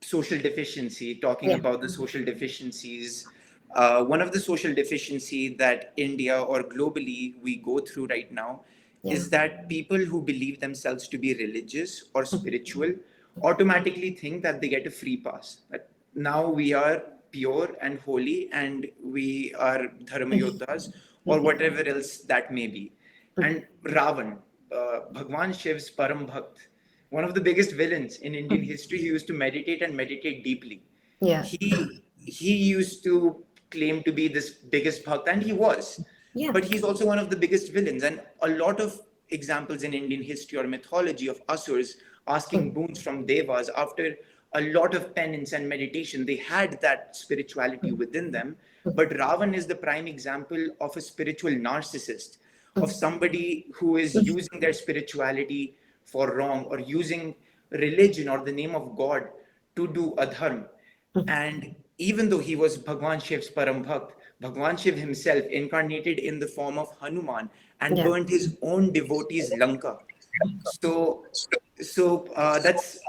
S4: social deficiency, talking
S3: Yeah.
S4: about the social deficiencies, one of the social deficiency that India or globally we go through right now
S3: Yeah.
S4: is that people who believe themselves to be religious or spiritual automatically think that they get a free pass. That now we are pure and holy and we are dharma yodhas or whatever else that may be. And Ravan, Bhagwan Shiv's Param Bhakt, one of the biggest villains in Indian history, he used to meditate and meditate deeply.
S3: Yeah.
S4: He used to claim to be this biggest bhakt, and he was.
S3: Yeah.
S4: But he's also one of the biggest villains. And a lot of examples in Indian history or mythology of asurs asking boons from devas after a lot of penance and meditation, they had that spirituality within them. But Ravan is the prime example of a spiritual narcissist, of somebody who is using their spirituality for wrong or using religion or the name of God to do adharm. And even though he was Bhagwan Shiv's Param Bhakt, Bhagwan Shiv himself incarnated in the form of Hanuman and
S3: Yeah.
S4: burnt his own devotees Lanka. So, that's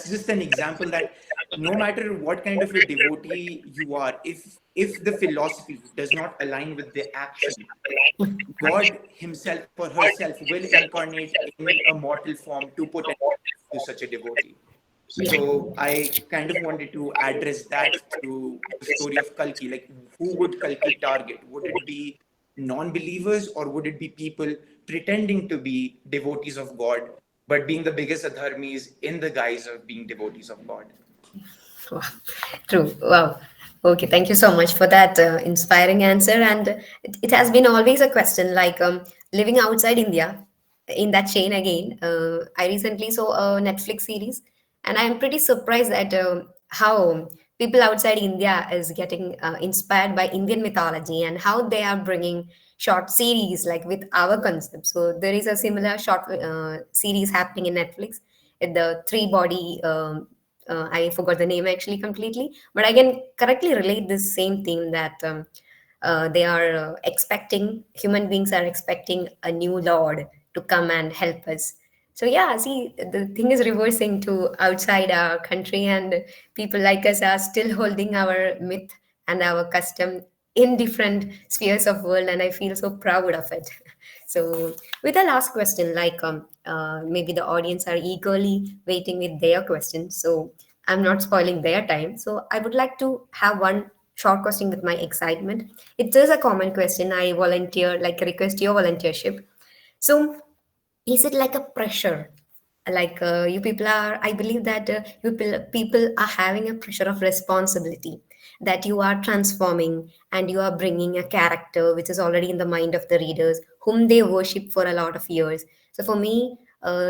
S4: just an example that no matter what kind of a devotee you are, if the philosophy does not align with the action, God himself or herself will incarnate in a mortal form to put an end to such a devotee. So I kind of wanted to address that through the story of Kalki. Like, who would Kalki target? Would it be non-believers or would it be people pretending to be devotees of God, but being the biggest adharmis in the guise of being devotees of God?
S3: Wow. True. Wow. Okay. Thank you so much for that inspiring answer. And it has been always a question like living outside India, in that chain again. I recently saw a Netflix series, and I'm pretty surprised at how people outside India is getting inspired by Indian mythology and how they are bringing short series like with our concept. So there is a similar short series happening in Netflix, the three body. I forgot the name actually completely, but I can correctly relate this same theme that they are expecting, human beings are expecting a new Lord to come and help us. So, yeah, see, the thing is reversing to outside our country, and people like us are still holding our myth and our custom in different spheres of world, and I feel so proud of it. So, with the last question, like maybe the audience are eagerly waiting with their questions. So, I'm not spoiling their time. So, I would like to have one short question with my excitement. It is a common question. I volunteer, like request your volunteership. So, is it like a pressure? Like you people are, I believe that people are having a pressure of responsibility that you are transforming and you are bringing a character which is already in the mind of the readers whom they worship for a lot of years. So for me,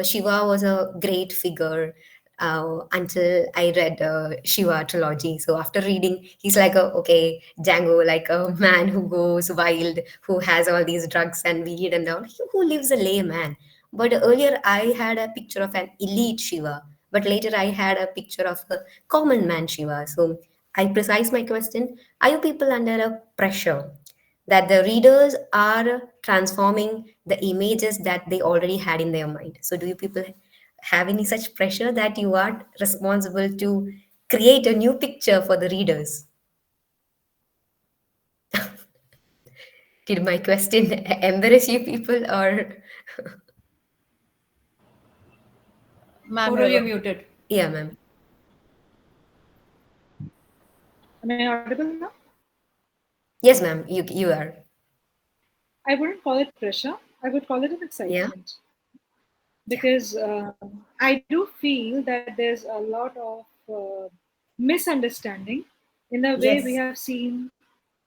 S3: Shiva was a great figure until I read Shiva trilogy. So after reading, he's like a okay Django, like a man who goes wild, who has all these drugs and weed and all, who lives a layman. But earlier I had a picture of an elite Shiva, but later I had a picture of a common man Shiva. So I precise my question: are you people under a pressure that the readers are transforming the images that they already had in their mind? So do you people have any such pressure that you are responsible to create a new picture for the readers? Did my question embarrass you people or
S5: Ma'am,
S1: Puru, you're
S5: you're
S1: muted.
S3: yeah, ma'am.
S2: Am I audible now?
S3: Yes, ma'am. You are.
S2: I wouldn't call it pressure. I would call it an
S3: Yeah.
S2: excitement
S3: Yeah.
S2: because I do feel that there's a lot of misunderstanding in the way we
S3: Yes.
S2: have seen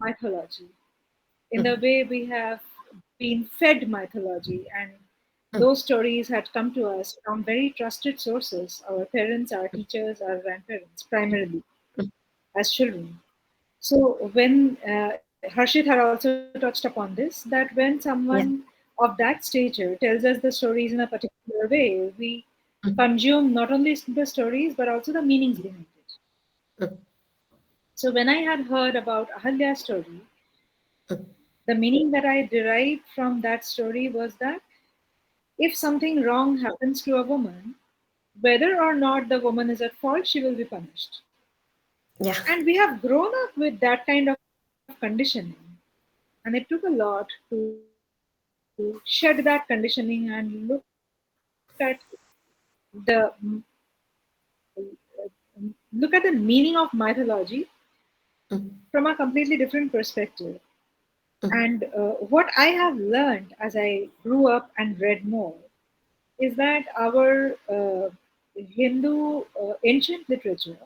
S2: mythology, in the
S3: Mm,
S2: way we have been fed mythology, and
S3: mm,
S2: those stories had come to us from very trusted sources, our parents, our teachers, our grandparents, primarily
S3: mm.
S2: as children. So when Harshit had also touched upon this, that when someone
S3: Yeah.
S2: of that stature tells us the stories in a particular way, we
S3: Mm,
S2: consume not only the stories but also the meanings behind it.
S3: mm,
S2: So when I had heard about Ahalya's story,
S3: mm.
S2: the meaning that I derived from that story was that if something wrong happens to a woman, whether or not the woman is at fault, she will be punished.
S3: Yeah.
S2: And we have grown up with that kind of conditioning. And it took a lot to shed that conditioning and look at the look at the meaning of mythology from a completely different perspective. And what I have learned as I grew up and read more is that our Hindu ancient literature,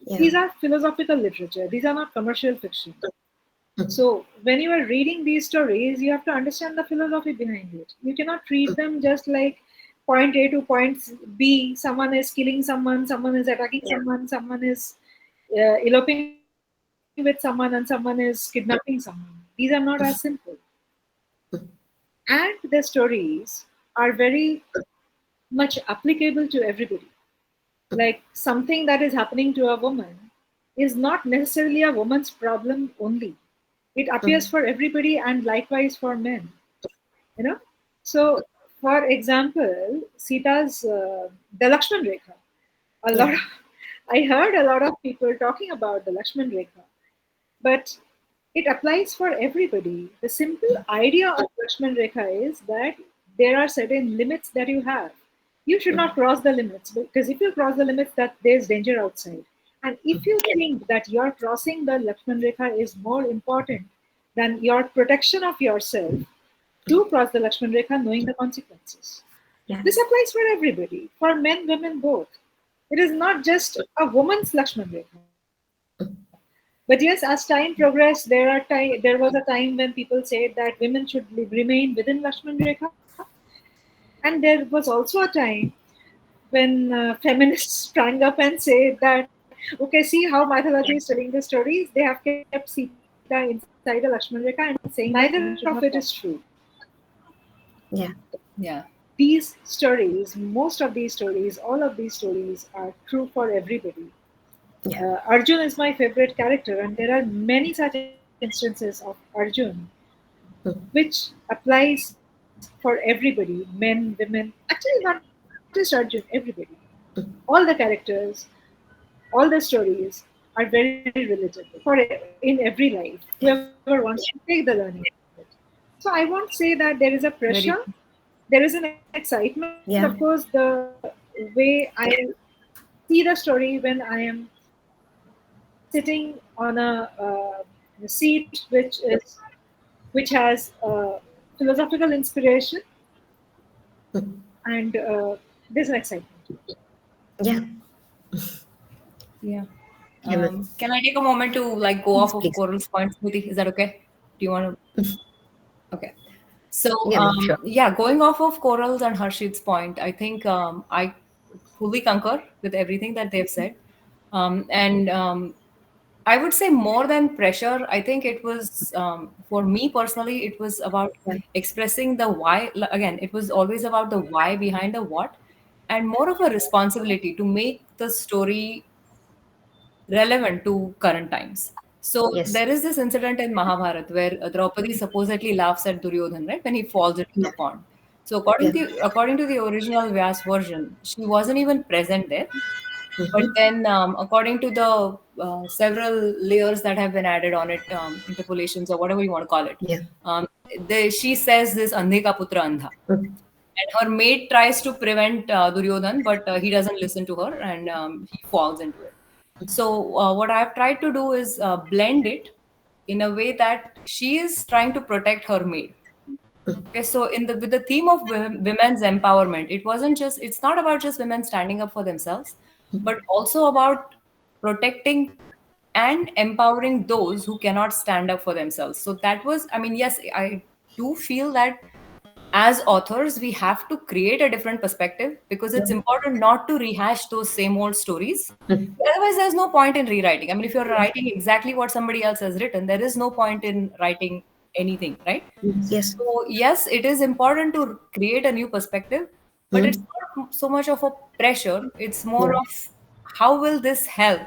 S3: Yeah.
S2: these are philosophical literature, these are not commercial fiction. So when you are reading these stories, you have to understand the philosophy behind it. You cannot treat them just like point A to point B. Someone is killing someone, someone is attacking someone, someone is eloping with someone, and someone is kidnapping someone. These are not as simple. And the stories are very much applicable to everybody. Like something that is happening to a woman is not necessarily a woman's problem only. It appears for everybody and likewise for men. You know. So, for example, Sita's the Lakshman Rekha. A lot.
S3: Yeah.
S2: Of, I heard a lot of people talking about the Lakshman Rekha, but it applies for everybody. The simple idea of Lakshman Rekha is that there are certain limits that you have. You should not cross the limits because if you cross the limits, that there's danger outside. And if you think that your crossing the Lakshman Rekha is more important than your protection of yourself, do cross the Lakshman Rekha knowing the consequences.
S3: Yeah.
S2: This applies for everybody, for men, women, both. It is not just a woman's Lakshman Rekha. But yes, as time progressed, there was a time when people said that women should remain within Lakshman Rekha. And there was also a time when feminists sprang up and said that, okay, see how mythology is telling the stories. They have kept Sita inside a Lakshman Rekha and saying that women should not cross. Neither of it is true.
S3: Yeah.
S1: Yeah.
S2: These stories, most of these stories, all of these stories are true for everybody.
S3: Yeah.
S2: Arjun is my favorite character, and there are many such instances of Arjun, which applies for everybody, men, women. Actually, not just Arjun, everybody. All the characters, all the stories are very relatable in every life. Whoever wants to take the learning of it. So I won't say that there is a pressure.
S1: Very
S2: There is an excitement. Of course, the
S3: Yeah.
S2: way I see the story when I am sitting on a seat which has philosophical inspiration, and there's an excitement.
S3: Yeah.
S1: Yeah.
S3: Hemant.
S1: Can I take a moment to like go
S3: Please,
S1: off of
S3: please.
S1: Coral's point, Smriti? Is that okay? Do you want to? Okay. So
S3: Yeah, ma'am, sure.
S1: yeah, going off of Coral's and Harshit's point, I think I fully concur with everything that they've said. And I would say more than pressure, I think it was for me personally, it was about
S3: Yeah.
S1: expressing the why. Again, it was always about the why behind the what, and more of a responsibility to make the story relevant to current times. So
S3: Yes.
S1: there is this incident in Mahabharata where Draupadi supposedly laughs at Duryodhan, right, when he falls into
S3: Yeah.
S1: the pond. So
S3: Yeah.
S1: according to the original Vyas version, she wasn't even present there. But
S3: Mm-hmm.
S1: then, according to the several layers that have been added on it, interpolations or whatever you want to call it,
S3: Yeah.
S1: um, she says this Andhe ka putra andha.
S3: Mm.
S1: And her maid tries to prevent Duryodhan, but he doesn't listen to her and he falls into it. So, what I've tried to do is blend it in a way that she is trying to protect her maid. Okay, so in the with the theme of women's empowerment, it's not about just women standing up for themselves, but also about protecting and empowering those who cannot stand up for themselves. So that was, I mean, yes, I do feel that as authors, we have to create a different perspective because it's important not to rehash those same old stories. Otherwise, there's no point in rewriting. I mean, if you're writing exactly what somebody else has written, there is no point in writing anything, right?
S3: Yes.
S1: So, yes, it is important to create a new perspective, but it's
S3: Mm.
S1: not so much of a pressure. It's more
S3: Yeah.
S1: of how will this help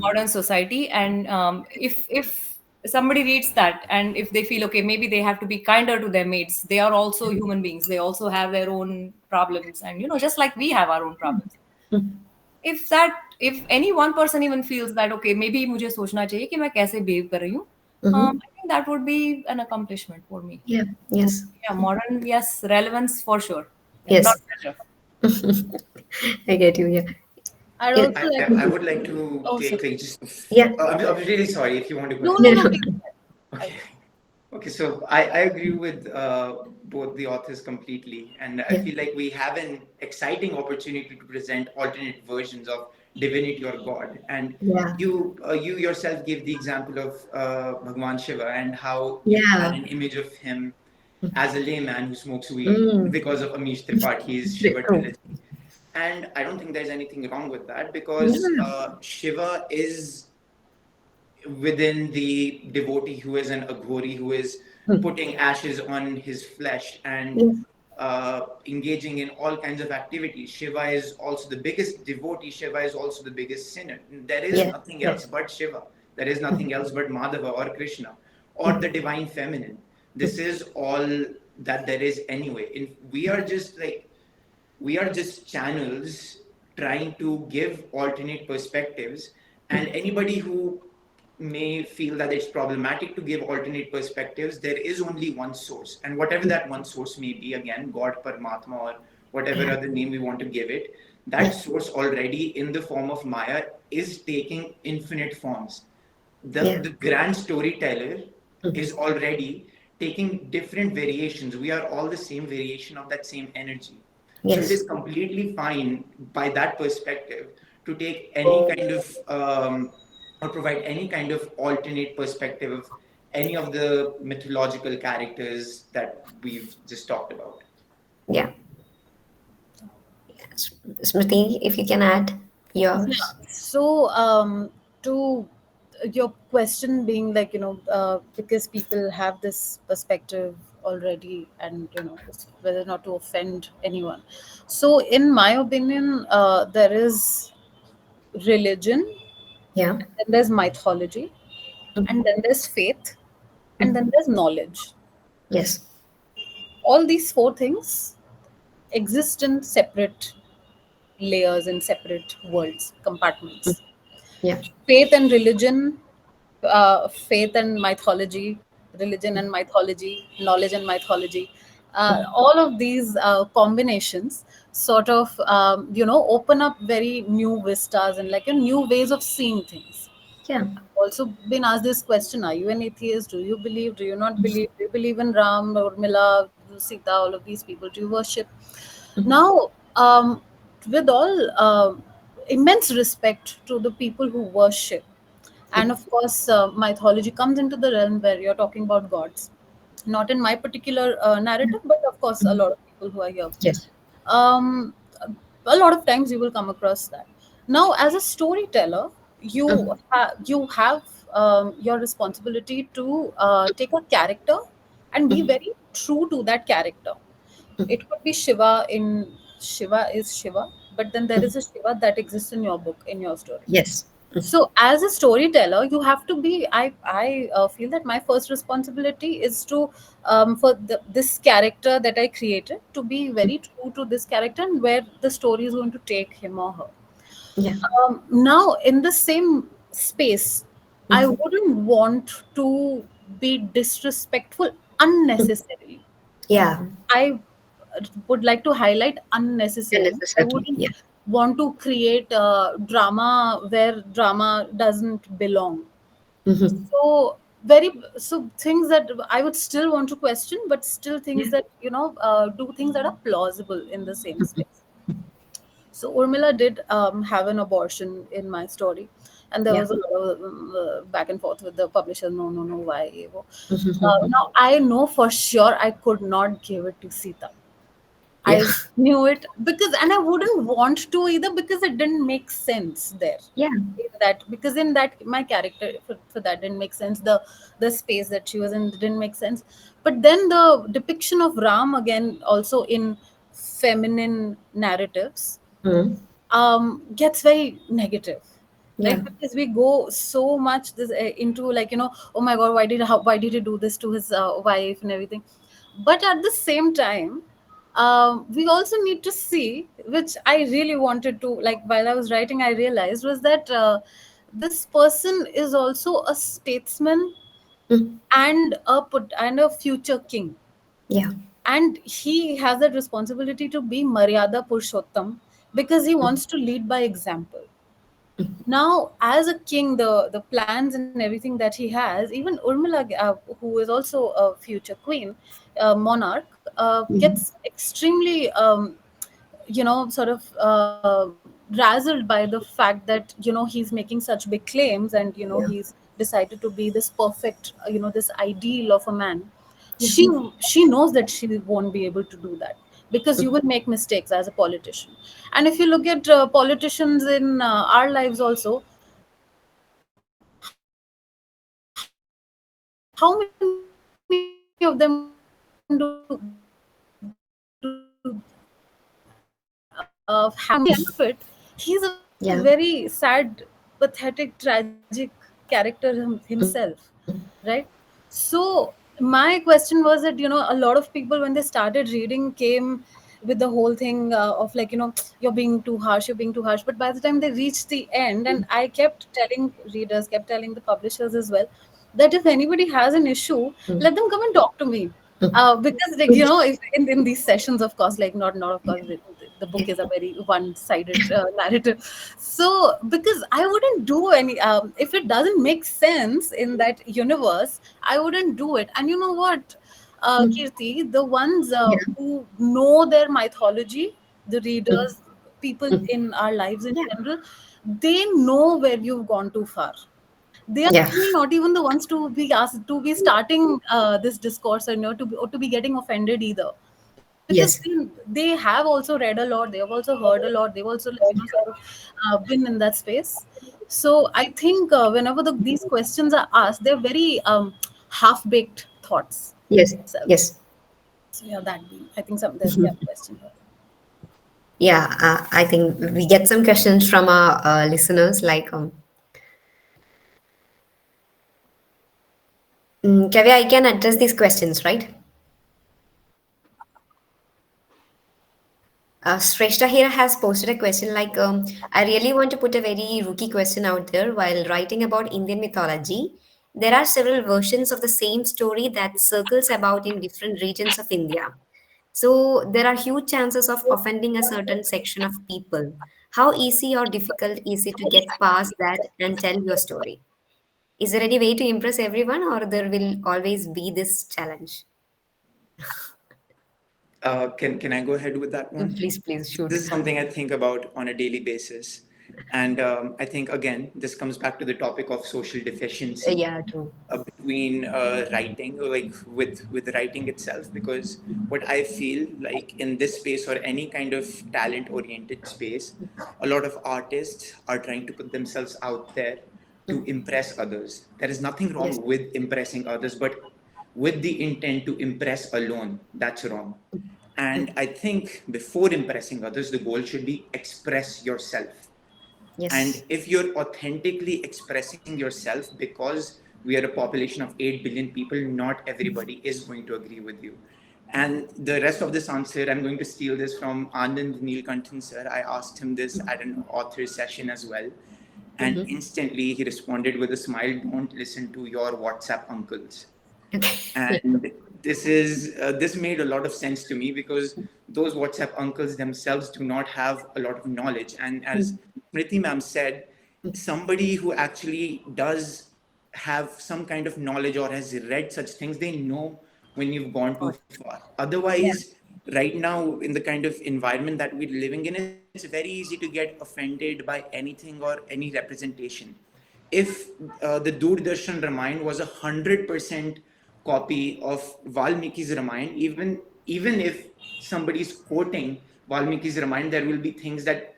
S1: modern society? And if somebody reads that and if they feel okay, maybe they have to be kinder to their mates. They are also human beings. They also have their own problems, and just like we have our own problems. If any one person even feels that okay, maybe मुझे सोचना चाहिए कि मैं कैसे behave कर रही हूँ,
S3: Mm-hmm.
S1: I think that would be an accomplishment for me.
S3: Yeah.
S1: So
S3: Yes.
S1: yeah, modern, yes, relevance for sure. Yeah, not
S3: Yes.
S1: pressure.
S3: I get you. Yeah.
S5: I'd
S3: Yeah.
S5: also like
S4: I would like to
S5: oh
S4: take
S5: sorry.
S4: like just.
S3: Yeah.
S4: I'm really sorry if you want to go
S5: No,
S4: ahead.
S5: no,
S3: No,
S5: no,
S3: no.
S5: please.
S4: Okay. Okay, so I agree with both the authors completely, and I
S3: Yeah.
S4: feel like we have an exciting opportunity to present alternate versions of divinity or God. And
S3: Yeah.
S4: you yourself gave the example of Bhagwan Shiva and how you had
S3: Yeah.
S4: an image of him as a layman who smokes weed
S3: Mm.
S4: because of Amish Tripachi's Shiva
S3: True.
S4: trilogy. And I don't think there's anything wrong with that because
S3: Yeah.
S4: Shiva is within the devotee who is an aghori, who is
S3: Mm.
S4: putting ashes on his flesh and
S3: Yes.
S4: engaging in all kinds of activities. Shiva is also the biggest devotee, Shiva is also the biggest sinner. There is
S3: Yeah.
S4: nothing else
S3: Yes.
S4: but Shiva. There is nothing else but Madhava or Krishna or
S3: Mm.
S4: the divine feminine. This is all that there is anyway. We are just channels trying to give alternate perspectives, and anybody who may feel that it's problematic to give alternate perspectives, there is only one source, and whatever that one source may be, again, God, Paramatma, or whatever
S3: Yeah.
S4: other name we want to give it, that
S3: Yeah.
S4: source already in the form of Maya is taking infinite forms. the
S3: Yeah.
S4: the grand storyteller
S3: Mm.
S4: is already taking different variations. We are all the same variation of that same energy. So it
S3: Yes.
S4: is completely fine by that perspective to take any kind of or provide any kind of alternate perspective of any of the mythological characters that we've just talked about.
S3: Yeah. Smriti, if you can add
S5: Yeah.
S3: yours.
S5: So, to your question being like, because people have this perspective already, and it's whether not to offend anyone. So, in my opinion, there is religion,
S3: Yeah.
S5: and then there's mythology, and
S3: Mm.
S5: then there's faith, and
S3: Mm.
S5: then there's knowledge.
S3: Yes.
S5: All these four things exist in separate layers, in separate worlds,
S3: Mm.
S5: compartments.
S3: Yeah.
S5: Faith and religion, faith and mythology, religion and mythology, knowledge and mythology.
S3: Mm.
S5: All of these combinations sort of, open up very new vistas and like a new ways of seeing things.
S3: Yeah.
S5: Also been asked this question: are you an atheist? Do you believe? Do you not believe? Do you believe in Ram or Mila, Sita, all of these people? Do you worship?
S3: Mm.
S5: Now, with all immense respect to the people who worship, and of course, mythology comes into the realm where you're talking about gods. Not in my particular narrative, but of course, a
S3: Mm.
S5: lot of people who are here.
S3: Yes.
S5: Um, a lot of times you will come across that. Now, as a storyteller,
S3: Mm.
S5: you have your responsibility to take a character and be
S3: Mm.
S5: very true to that character.
S3: Mm.
S5: It could be Shiva in Shiva is Shiva, but then there
S3: Mm.
S5: is a Shiva that exists in your book, in your story.
S3: Yes. Mm.
S5: So as a storyteller, you have to be. I feel that my first responsibility is to for this character that I created to be very true to this character and where the story is going to take him or her.
S3: Yeah.
S5: Now, in the same space, I
S3: Mm.
S5: wouldn't want to be disrespectful unnecessarily.
S3: Yeah.
S5: I would like to highlight unnecessarily. I
S3: Unnecessarily.
S5: wouldn't
S3: Yeah.
S5: want to create drama where drama doesn't belong.
S3: Mm-hmm.
S5: So so things that I would still want to question, but still things
S3: Yeah.
S5: that do things that are plausible in the same space. So Urmila did have an abortion in my story, and there
S3: Yeah.
S5: was a lot of back and forth with the publisher. No, no, no, why?
S3: Mm-hmm.
S5: Now I know for sure I could not give it to Sita.
S3: Yeah.
S5: I knew it because, and I wouldn't want to either because it didn't make sense there.
S3: Yeah.
S5: In that, because in that my character for that didn't make sense. The space that she was in didn't make sense. But then the depiction of Ram again, also in feminine narratives,
S3: Mm.
S5: gets very negative,
S3: Yeah.
S5: right? Because we go so much into like, oh my god, why did he do this to his wife and everything. But at the same time, we also need to see, which I really wanted to, like, while I was writing, I realized was that this person is also a statesman
S3: Mm.
S5: and a future king,
S3: Yeah.
S5: and he has that responsibility to be Maryada Purushottam because he wants to lead by example. Now, as a king, the plans and everything that he has, even Urmila, who is also a future queen, monarch, gets extremely sort of razzled by the fact that he's making such big claims, and
S3: Yeah.
S5: he's decided to be this perfect, this ideal of a man. She knows that she won't be able to do that, because you will make mistakes as a politician. And if you look at politicians in our lives also, how many of them do have end of it, he's a very
S3: Yeah.
S5: sad, pathetic, tragic character himself, right? So my question was that a lot of people, when they started reading, came with the whole thing of like, you're being too harsh, you're being too harsh. But by the time they reached the end, and I kept telling readers, kept telling the publishers as well, that if anybody has an issue, let them come and talk to me. Because, like, if in these sessions, of course, like, not of course, the book is a very one-sided narrative. So because I wouldn't do any, if it doesn't make sense in that universe, I wouldn't do it. And you know what, Kirti, the ones
S3: Yeah.
S5: who know their mythology, the readers, people
S3: Mm.
S5: in our lives in general, they know where you've gone too far. They are
S3: Yeah.
S5: actually not even the ones to be asked to be starting this discourse, or to be getting offended either, because
S3: Yes.
S5: they have also read a lot, they have also heard a lot, they've also, like, sort of been in that space. So I think whenever these questions are asked, they're very half baked thoughts
S3: Yes.
S5: itself.
S3: Yes.
S5: So yeah, that being, I think some there's, yeah, question here.
S3: Yeah. I think we get some questions from our listeners. Like, Kavya, I can address these questions, right? Shrestha here has posted a question like, I really want to put a very rookie question out there. While writing about Indian mythology, there are several versions of the same story that circles about in different regions of India. So there are huge chances of offending a certain section of people. How easy or difficult is it to get past that and tell your story? Is there any way to impress everyone, or there will always be this challenge?
S4: Can I go ahead with that one?
S3: Please, please
S4: This
S3: shoot.
S4: is something I think about on a daily basis, and I think again this comes back to the topic of social deficiency
S3: Yeah, true.
S4: between writing, like with writing itself. Because what I feel like in this space or any kind of talent oriented space, a lot of artists are trying to put themselves out there to impress others. There is nothing
S3: Yes.
S4: wrong with impressing others, but with the intent to impress alone, that's wrong. And I think before impressing others, the goal should be express yourself. And
S3: Yes.
S4: if you're authentically expressing yourself, because we are a population of 8 billion people, not everybody is going to agree with you. And the rest of this answer, I'm going to steal this from Anand Neelkantan sir. I asked him this at an author session as well. And instantly he responded with a smile, don't listen to your WhatsApp uncles.
S3: Okay.
S4: And this made a lot of sense to me, because those WhatsApp uncles themselves do not have a lot of knowledge. And as Smriti ma'am said, somebody who actually does have some kind of knowledge or has read such things, they know when you've gone too far.
S3: Yeah.
S4: Otherwise, right now, in the kind of environment that we're living in, it's very easy to get offended by anything or any representation. If the Doordarshan Ramayana was 100% copy of Valmiki's Ramayana, even if somebody is quoting Valmiki's Ramayana, there will be things that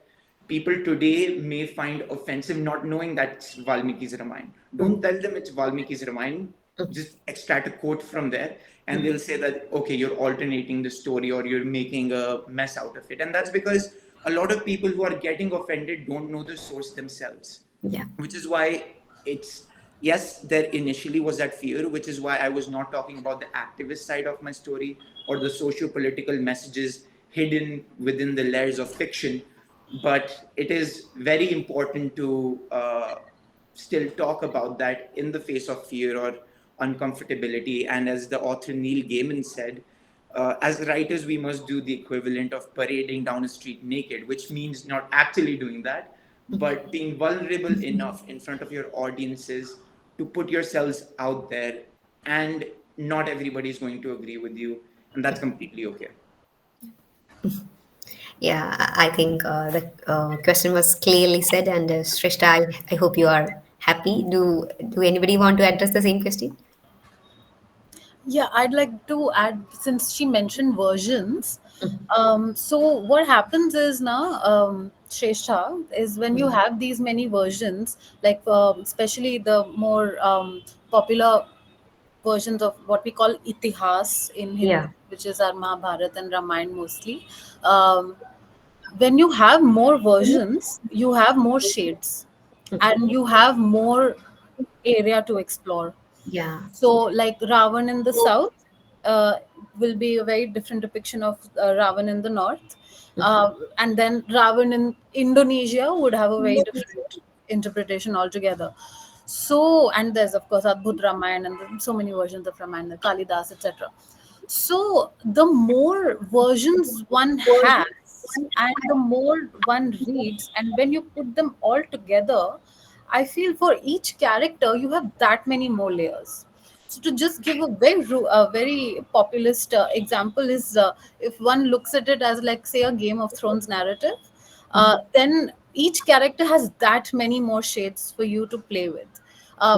S4: people today may find offensive, not knowing that's Valmiki's Ramayana. Don't tell them it's Valmiki's Ramayana. Just extract a quote from there, and they'll say that okay, you're alternating the story or you're making a mess out of it. And that's because a lot of people who are getting offended don't know the source themselves,
S3: Yeah.
S4: which is why it's, yes, there initially was that fear, which is why I was not talking about the activist side of my story. or the socio-political messages hidden within the layers of fiction. But it is very important to still talk about that in the face of fear or uncomfortability. And as the author Neil Gaiman said, as writers, we must do the equivalent of parading down a street naked, which means not actually doing that, but being vulnerable enough in front of your audiences to put yourselves out there. And not everybody is going to agree with you, and that's completely okay.
S3: Yeah, I think the question was clearly said, and Shrishta, I hope you are happy. Do anybody want to address the same question?
S5: Yeah, I'd like to add, since she mentioned versions. So what happens is now, Shresha, is when you have these many versions, like especially the more popular versions of what we call itihas in Hindi,
S3: Yeah.
S5: which is our Mahabharata and Ramayana mostly. Um, when you have more versions, you have more shades, and you have more area to explore.
S3: Yeah.
S5: So, like Ravan in the south will be a very different depiction of Ravan in the north. And then Ravan in Indonesia would have a very different interpretation altogether. So, and there's of course Adbhut Ramayana and so many versions of Ramayana, Kalidas, etc. So, the more versions one has, and the more one reads, and when you put them all together, I feel for each character you have that many more layers. So to just give a very populist example is, if one looks at it as like say a Game of Thrones narrative, then each character has that many more shades for you to play with,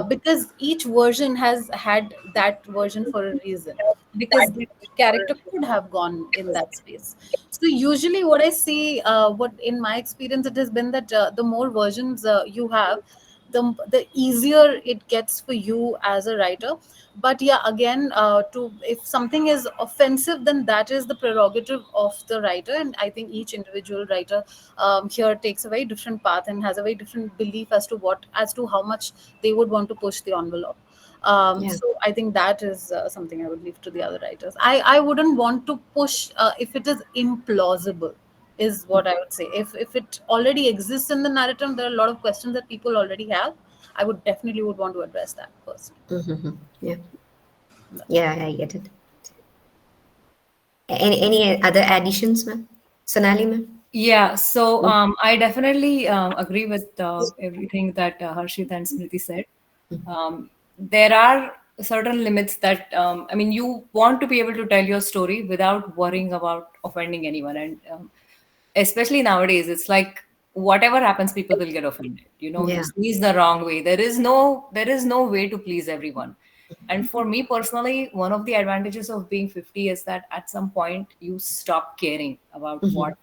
S5: because each version has had that version for a reason, because the character could have gone in that space. So usually what I see, what in my experience it has been that the more versions you have, the easier it gets for you as a writer. But yeah, again, to if something is offensive, then that is the prerogative of the writer, and I think each individual writer here takes a very different path and has a very different belief as to how much they would want to push the envelope.
S3: Yeah.
S5: So I think that is something I would leave to the other writers. I wouldn't want to push if it is implausible, is what I would say. If it already exists in the narrative, there are a lot of questions that people already have. I would definitely would want to address that first.
S3: Yeah. Yeah, I get it. Any other additions, ma'am? Sonali, ma'am?
S1: Yeah, so I definitely agree with everything that Harshit and Smriti said. There are certain limits that, I mean, you want to be able to tell your story without worrying about offending anyone. And especially nowadays, it's like whatever happens, people will get offended. You
S3: Yeah.
S1: sneeze the wrong way. There is no way to please everyone. And for me personally, one of the advantages of being 50 is that at some point you stop caring about what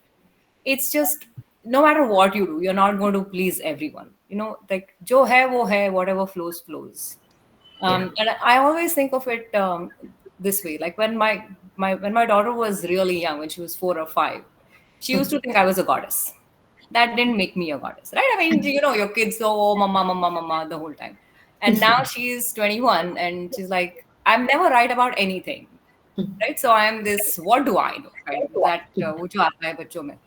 S1: it's just, no matter what you do, you're not going to please everyone. Like jo hai wo hai, whatever flows.
S3: Yeah.
S1: And I always think of it this way. Like when my daughter was really young, when she was 4 or 5, she used to think I was a goddess. That didn't make me a goddess, right? I mean, your kids go, oh, mama, mama, mama, the whole time. And now she's 21 and she's like, I'm never right about anything, right? So I'm this, what do I know, kind of that, wo jo aata hai bachon mein.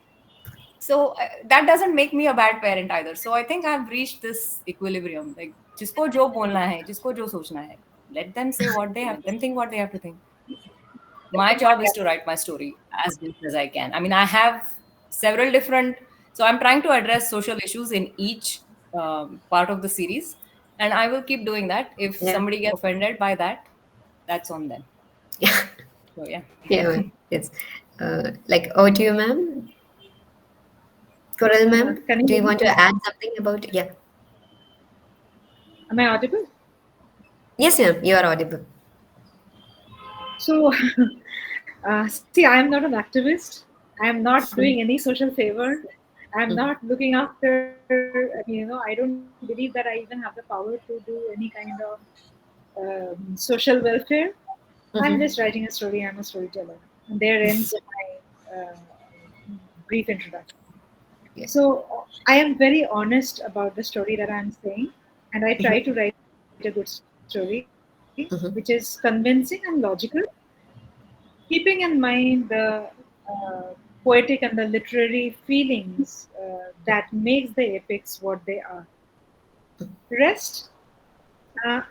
S1: So that doesn't make me a bad parent either. So I think I've reached this equilibrium. Like, जिसको जो बोलना है, जिसको जो सोचना है, let them say what they have, them think what they have to think. My job is to write my story as best as I can. I mean, I have several different, so I'm trying to address social issues in each part of the series, and I will keep doing that. If
S3: Yeah.
S1: somebody gets offended by that, that's on them. So yeah.
S3: Yeah, ma'am. Yes. Like, over to you, ma'am. Coral, ma'am,
S2: Can you
S3: do
S2: hear
S3: you
S2: me?
S3: want to add something about? Yeah.
S2: Am I audible?
S3: Yes, ma'am. You are audible.
S2: So, see, I am not an activist. I am not doing any social favor. I'm not looking after, I don't believe that I even have the power to do any kind of social welfare. I'm just writing a story. I'm a storyteller. And there ends my brief introduction.
S3: Yeah.
S2: So, I am very honest about the story that I'm saying. And I try to write a good story, which is convincing and logical. keeping in mind the poetic and the literary feelings that makes the epics what they are. Rest, uh,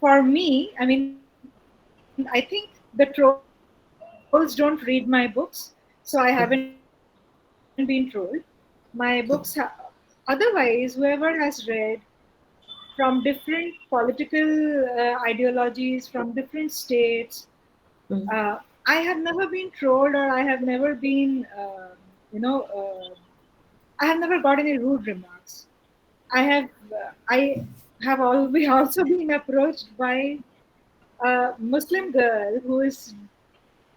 S2: for me, I mean, I think the trolls don't read my books, so I haven't been trolled. My books, otherwise, whoever has read from different political ideologies, from different states, I have never been trolled, or I have never been, you know, I have never got any rude remarks. I have always also been approached by a Muslim girl who is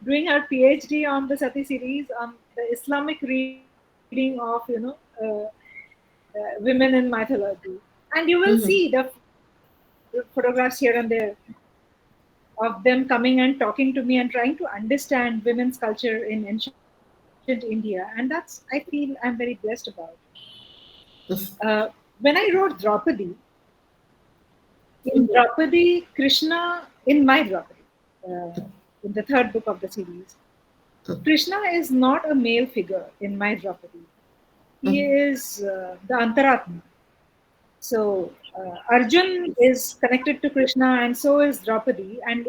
S2: doing her PhD on the Sati series on the Islamic reading of women in mythology, and you will see the photographs here and there of them coming and talking to me and trying to understand women's culture in ancient India, and that's I feel I'm very blessed about. When I wrote Draupadi, in Draupadi, Krishna, in my Draupadi, in the third book of the series, Krishna is not a male figure in my Draupadi. He is the Antaratma. So Arjun is connected to Krishna, and so is Draupadi, and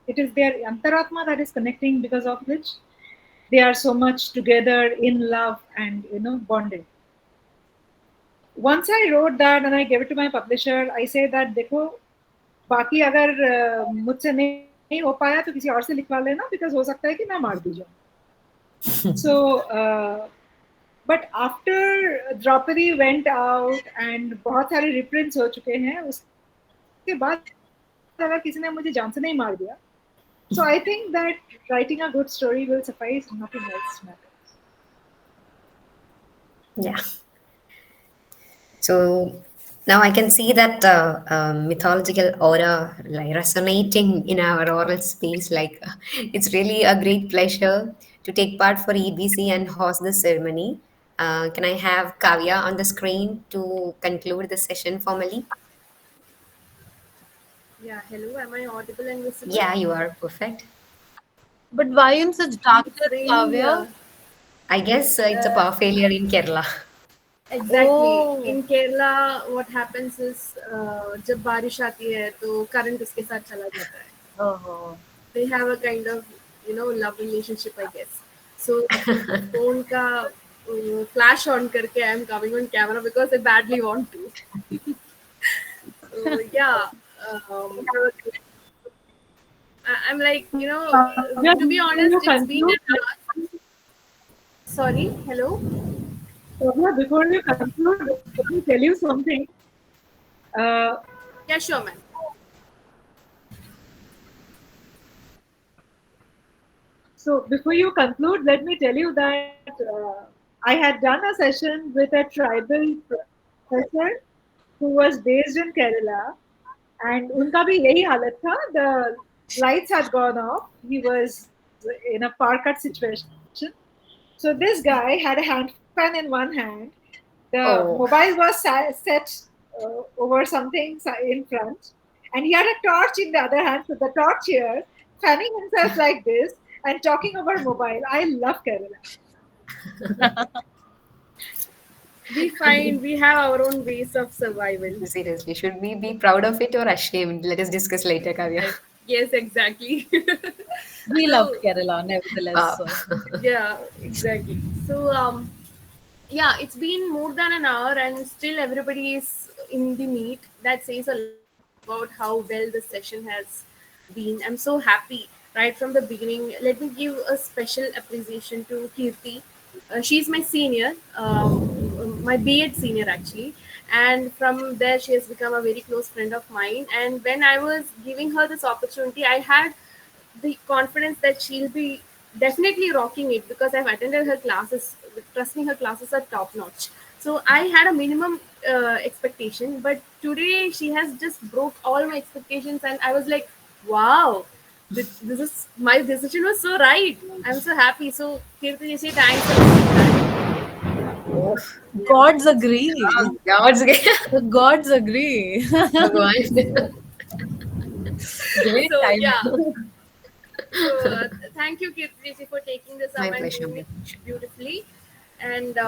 S2: it is their Antaratma that is connecting, because of which they are so much together in love and bonded. Once I wrote that and I gave it to my publisher, I say that देखो बाकी अगर मुझसे नहीं हो पाया तो किसी और से लिखवा लेना, because हो सकता है कि मैं मार दी जाऊं. So but after Draupadi went out and बहुत सारे reprints हो चुके हैं, उसके बाद अगर किसी ने मुझे जान से नहीं मार दिया, so I think that writing a good story will suffice, nothing else matters.
S3: Yeah. So now I can see that mythological aura like resonating in our oral space. Like it's really a great pleasure to take part for EBC and host the ceremony. Can I have Kavya on the screen to conclude the session formally?
S6: Yeah, hello, am I audible and visible?
S3: Yeah, you are perfect.
S5: But why in such darkness,
S6: It's raining
S5: Kavya?
S6: here.
S3: I guess it's a power failure in Kerala.
S6: Exactly.
S5: Oh.
S6: In Kerala, what happens is जब बारिश आती है तो current उसके साथ चला जाता है.
S5: Oh.
S6: They have a kind of love relationship, I guess. So phone का flash on करके I am coming on camera because I badly want to. So yeah, I'm like to be honest, it's been a task. Sorry, hello.
S2: Before you conclude, let me tell you something.
S6: Yeah, sure, man.
S2: So before you conclude, let me tell you that I had done a session with a tribal professor who was based in Kerala, and उनका भी यही हालत था. The lights had gone off. He was in a power cut situation. So this guy had a hand fan in one hand. The
S3: Oh.
S2: mobile was set over something in front, and he had a torch in the other hand. So the torch here, fanning himself like this and talking over mobile. I love Kerala.
S6: We find we have our own ways of survival.
S3: Seriously, should we be proud of it or ashamed? Let us discuss later, Kavya.
S6: Yes, exactly.
S5: We
S6: So,
S5: love Kerala, nevertheless.
S3: Wow.
S5: So.
S6: yeah, exactly. So yeah, it's been more than an hour and still everybody is in the meet. That says a lot about how well the session has been. I'm so happy right from the beginning. Let me give a special appreciation to Keerthi. She's my senior, my B.Ed senior actually, and from there she has become a very close friend of mine. And when I was giving her this opportunity, I had the confidence that she'll be definitely rocking it because I've attended her classes. Trust me, her classes are top notch. So I had a minimum expectation, but today she has just broke all my expectations, and I was like, wow, this is my decision was so right. I'm so happy. So Keerthi, you say thanks a lot.
S5: Gods agree.
S3: Oh, God's
S5: The gods agree.
S3: Bhagwan. Great
S6: So
S3: time.
S6: yeah. So thank you, Keerthi, for taking this up
S3: My
S6: and
S3: pleasure.
S6: doing
S3: My
S6: it
S3: pleasure.
S6: beautifully. And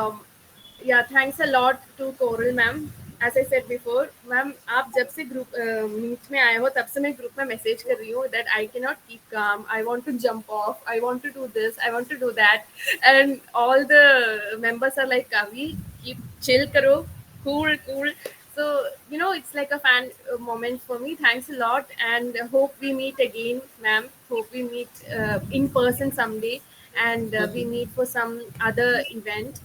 S6: yeah, thanks a lot to Coral ma'am. As I said before, ma'am, आप जब से group meet में आए हो तब से मैं group में message कर रही हूँ that I cannot keep calm. I want to jump off. I want to do this. I want to do that. And all the members are like, Kavi, keep chill karo, cool, cool. So, it's like a fan moment for me. Thanks a lot. And hope we meet again, ma'am. Hope we meet in person someday. And we meet for some other event.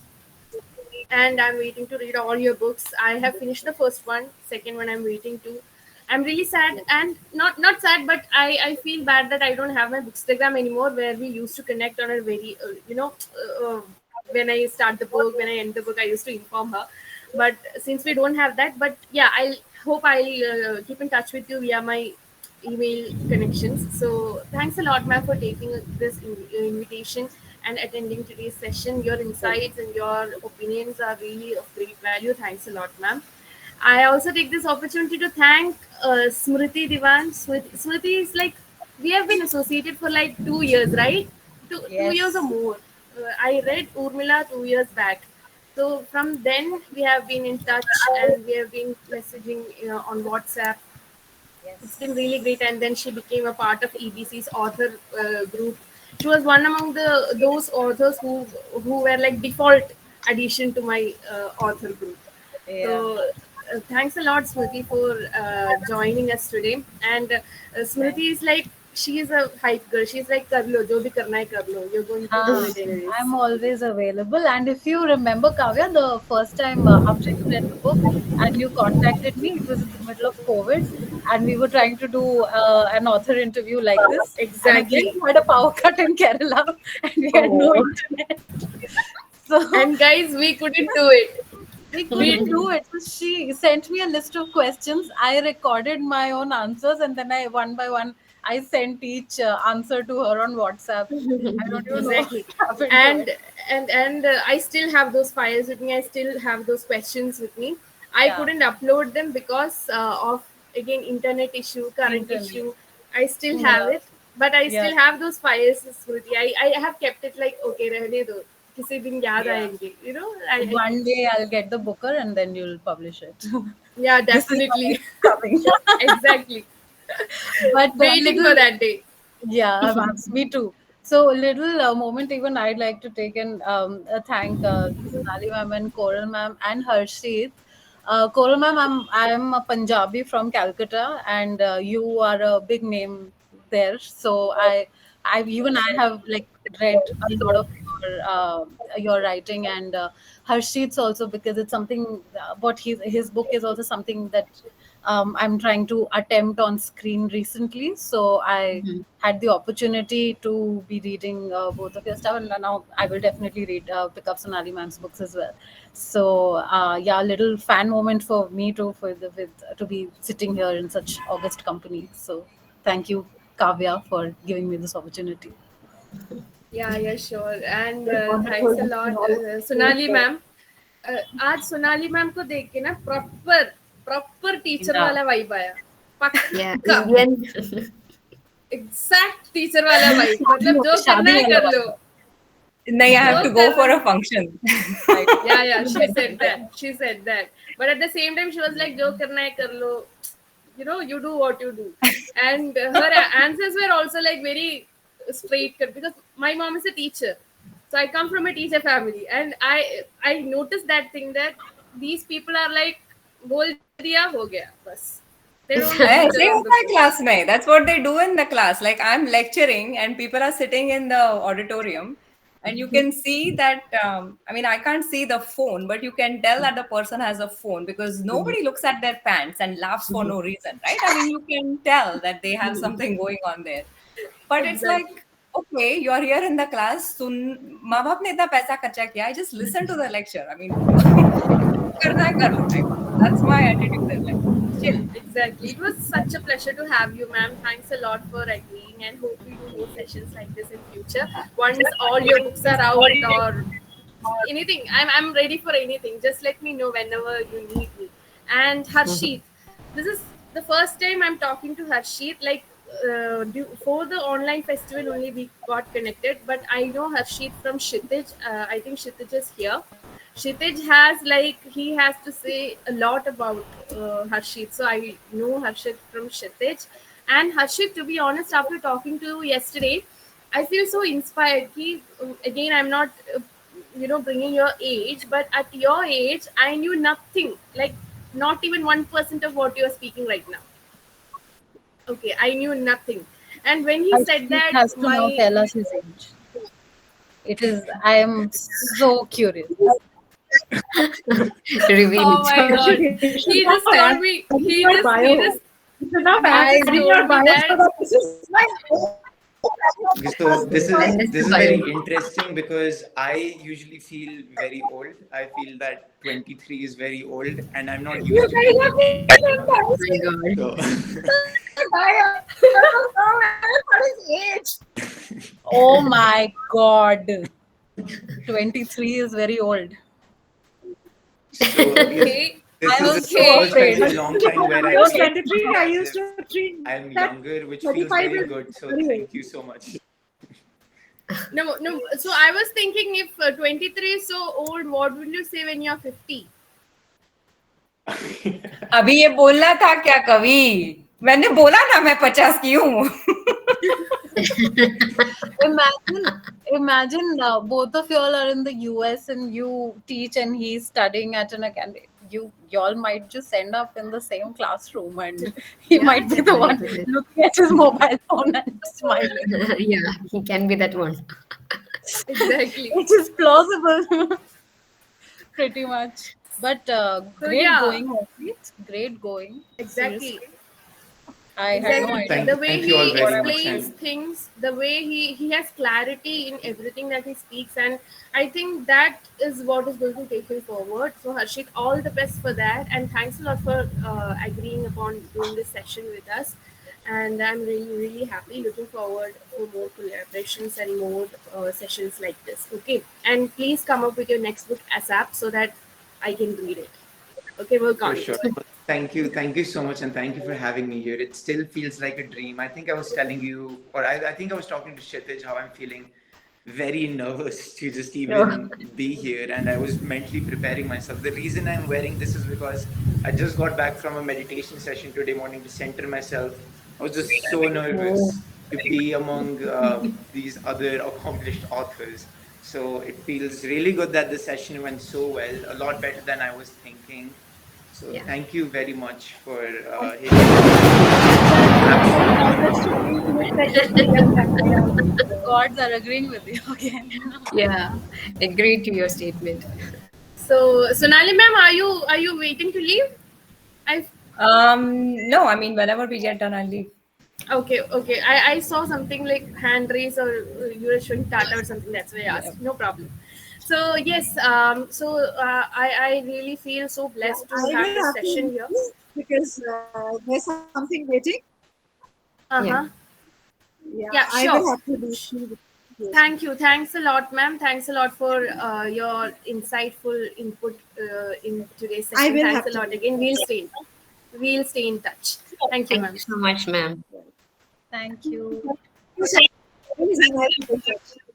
S6: And I'm waiting to read all your books. I have finished the first one, second one I'm waiting to. I'm really sad and not sad, but I feel bad that I don't have my Bookstagram anymore, where we used to connect on a very when I start the book, when I end the book, I used to inform her. But since we don't have that, but yeah, I'll keep in touch with you via my email connections. So thanks a lot, ma'am, for taking this invitation and attending today's session. Your insights and your opinions are really of great value. Thanks a lot, ma'am. I also take this opportunity to thank Smriti Dewan. Smriti is like, we have been associated for like 2 years, right? Two years or
S5: Yes.
S6: more. I read Urmila 2 years back. So from then we have been in touch and we have been messaging on WhatsApp. It's been
S5: Yes.
S6: really great. And then she became a part of EBC's author group. She was one among the those authors who were like default addition to my author group.
S5: Yeah.
S6: So thanks a lot, Smriti, for joining us today. And
S5: Thank
S6: Smriti is like, she is a hype girl. She's like, kar lo, jo bhi karna hai kar lo. You're going to do
S5: Huh.
S6: it anyways.
S5: I'm always available. And if you remember, Kavya, the first time after you read the book and you contacted me, it was in the middle of COVID, and we were trying to do an author interview like this. And again,
S6: Exactly.
S5: we had a power cut in Kerala, and we had no
S1: Oh.
S5: internet. So
S6: And guys, we couldn't do it.
S5: we couldn't
S6: We
S5: do it. So she sent me a list of questions. I recorded my own answers, and then I one by one I sent each answer to her on WhatsApp. I don't even know what
S6: exactly.
S5: happened to it.
S6: And I still have those files with me. I still have those questions with me. I
S5: Yeah,
S6: couldn't upload them because of, again, internet issue, current
S5: internet.
S6: issue. I still have
S5: Yeah,
S6: it, but I
S5: yeah,
S6: still have those files, Smriti. I have kept it like, okay, रहने दो, किसी दिन याद
S5: yeah.
S6: आएंगे. I
S5: One day I'll get the booker and then you'll publish it.
S6: Yeah,
S5: This is
S6: definitely.
S5: coming.
S6: Exactly.
S5: But a
S6: Waiting for
S5: little,
S6: that day.
S5: yeah, me too. So a little moment even I'd like to take and thank Sonali ma'am and Coral ma'am and Harshit. Coral ma'am, I'm a Punjabi from Calcutta, and you are a big name there. So I even I have like read a lot of your writing, and Harshit's also, because it's something. What his book is also something that I'm trying to attempt on screen recently. So I had the opportunity to be reading both of your stuff, and now I will definitely pick up Sonali ma'am's books as well. So yeah, a little fan moment for me too, to be sitting here in such august company. So thank you, Kavya, for giving me this opportunity.
S6: Yeah, sure. And
S2: Wonderful
S6: thanks a
S2: meeting
S6: lot,
S2: all of you.
S6: Sonali ma'am. आज Sonali ma'am को देख के ना proper proper teacher
S5: Yeah,
S6: वाला vibe आया.
S3: Yeah,
S6: पक्का
S3: Indian.
S6: Exact teacher वाला vibe. मतलब जो करना
S5: शादी
S6: है
S5: वाला
S6: कर लो.
S5: वाला.
S1: No, I have
S6: जो
S1: to go
S6: कर
S1: for a function.
S5: Right.
S6: yeah, she said that. She said that. But at the same time, she was like, जो करना है कर लो. You do what you do. And her answers were also like very straight cut, because my mom is a teacher. So I come from a teacher family, and I noticed that thing, that these people are like, बोल दिया हो गया बस. They don't
S1: Hey,
S6: beat
S1: same
S6: around
S1: with
S6: the
S1: my
S6: bush.
S1: class, mein. That's what they do in the class. Like I'm lecturing and people are sitting in the auditorium, and you can see that. I mean, I can't see the phone, but you can tell that the person has a phone because nobody looks at their pants and laughs for no reason, right? I mean, you can tell that they have something going on there. But it's like,
S6: Exactly.
S1: okay, you're here in the class. सुन माँ बाप ने इतना पैसा खर्चा किया. I just listen to the lecture. I mean, करना है कर लो. I mean, that's my attitude in life. Chill.
S6: Exactly. It was such a pleasure to have you, ma'am. Thanks a lot for agreeing, and hope we do more sessions like this in future. Once all your books are out, or anything, I'm ready for anything. Just let me know whenever you need me. And Harshit, this is the first time I'm talking to Harshit. Like, for the online festival only we got connected, but I know Harshit from Kshitij. I think Kshitij is here. Kshitij has he has to say a lot about Harshit, so I know Harshit from Kshitij. And Harshit, to be honest, after talking to you yesterday, I feel so inspired. Again, I'm not bringing your age, but at your age, I knew nothing, like not even 1% of what you are speaking right now. Okay, I knew nothing. And when he said
S5: Harshit
S6: that,
S5: has to now tell us his age. I am so curious.
S3: Reveal
S6: oh
S3: it.
S6: my god,
S2: You should
S6: he
S2: not
S6: just told
S2: add
S6: me,
S2: in your bio. You should not
S6: he
S2: add
S6: just
S2: in
S6: told
S2: your
S6: me
S2: bio
S6: that.
S2: so that this is my
S4: So this is
S3: Send us
S4: this
S3: the
S4: is
S3: bio.
S4: very interesting because I usually feel very old. I feel that 23 is very old, and I'm not
S2: you
S4: used to
S2: guys
S4: feeling
S2: are
S4: old.
S2: being
S3: Oh my God.
S4: So
S2: bio. What is age?
S5: Oh my god. 23 is very old.
S4: so yes,
S6: Okay,
S4: this
S5: I
S4: is
S5: was
S4: the
S5: so
S6: okay.
S4: first time in
S5: afraid.
S4: a long time where
S2: I
S4: I
S2: was
S4: feel
S2: 23. I
S4: as
S2: used
S4: if
S2: to treat
S4: I'm
S2: that
S4: younger, which feels
S2: 35
S4: very
S2: is
S4: good. So
S2: very
S4: thank
S2: old.
S4: you so much.
S6: No, no. So I was thinking, if 23 is so old, what will you say when you're 50?
S1: अभी ये बोलना था क्या कवि? मैंने बोला ना मैं 50 की हूँ.
S5: Imagine both of y'all are in the US and you teach and he's studying at an academy. Y'all might just end up in the same classroom and he might be the one
S3: 100%.
S5: looking at his mobile phone and smiling.
S3: Yeah, he can be that one.
S6: Exactly.
S5: Which is plausible. Pretty much. But
S6: So
S5: great
S6: yeah,
S5: going, Harpreet. Great going.
S6: exactly.
S5: Seriously. I had no
S6: Exactly.
S5: idea
S6: The way
S4: Thank you all
S6: he
S5: what
S4: very
S5: I was
S4: much,
S6: explains
S5: doing.
S4: and
S6: things, the way he has clarity in everything that he speaks, and I think that is what is going to take him forward. So Harshit, all the best for that, and thanks a lot for agreeing upon doing this session with us. And I'm really really happy, looking forward for more collaborations and more sessions like this. Okay, and please come up with your next book ASAP so that I can read it. Okay, work
S4: for
S6: on
S4: sure.
S6: it.
S4: Thank you so much, and thank you for having me here. It still feels like a dream. I think I was telling you, or I think I was talking to Kshitij how I'm feeling very nervous to just even be here, and I was mentally preparing myself. The reason I'm wearing this is because I just got back from a meditation session today morning to center myself. I was just so nervous to be among these other accomplished authors. So it feels really good that the session went so well, a lot better than I was thinking. So
S3: Yeah.
S4: thank you very much for hitting me up
S5: The gods are agreeing with you again.
S3: Yeah. Agreed to your statement.
S6: So Sonali ma'am, are you waiting to leave? I
S1: No, I mean, whenever we get done, I'll leave.
S6: okay. I saw something like hand raise, or you were showing Tata or something. That's why I
S1: Yeah.
S6: asked. No problem. So yes, I really feel so blessed to
S2: I
S6: have
S2: will
S6: this
S2: have to
S6: session
S2: leave
S6: here.
S2: because there's something waiting.
S3: Yeah.
S6: Uh-huh.
S2: Yeah,
S6: Yeah,
S2: I will
S6: sure.
S2: have to leave. Yes.
S6: Thank you. Thanks a lot, ma'am. Thanks a lot for your insightful input in today's
S2: I
S6: session.
S2: will
S6: Thanks
S2: have
S6: a
S2: to
S6: lot
S2: leave.
S6: again. We'll stay in touch. Thank you,
S3: Thank
S6: ma'am.
S3: you so much, ma'am.
S5: Thank you.
S2: Thank you so much.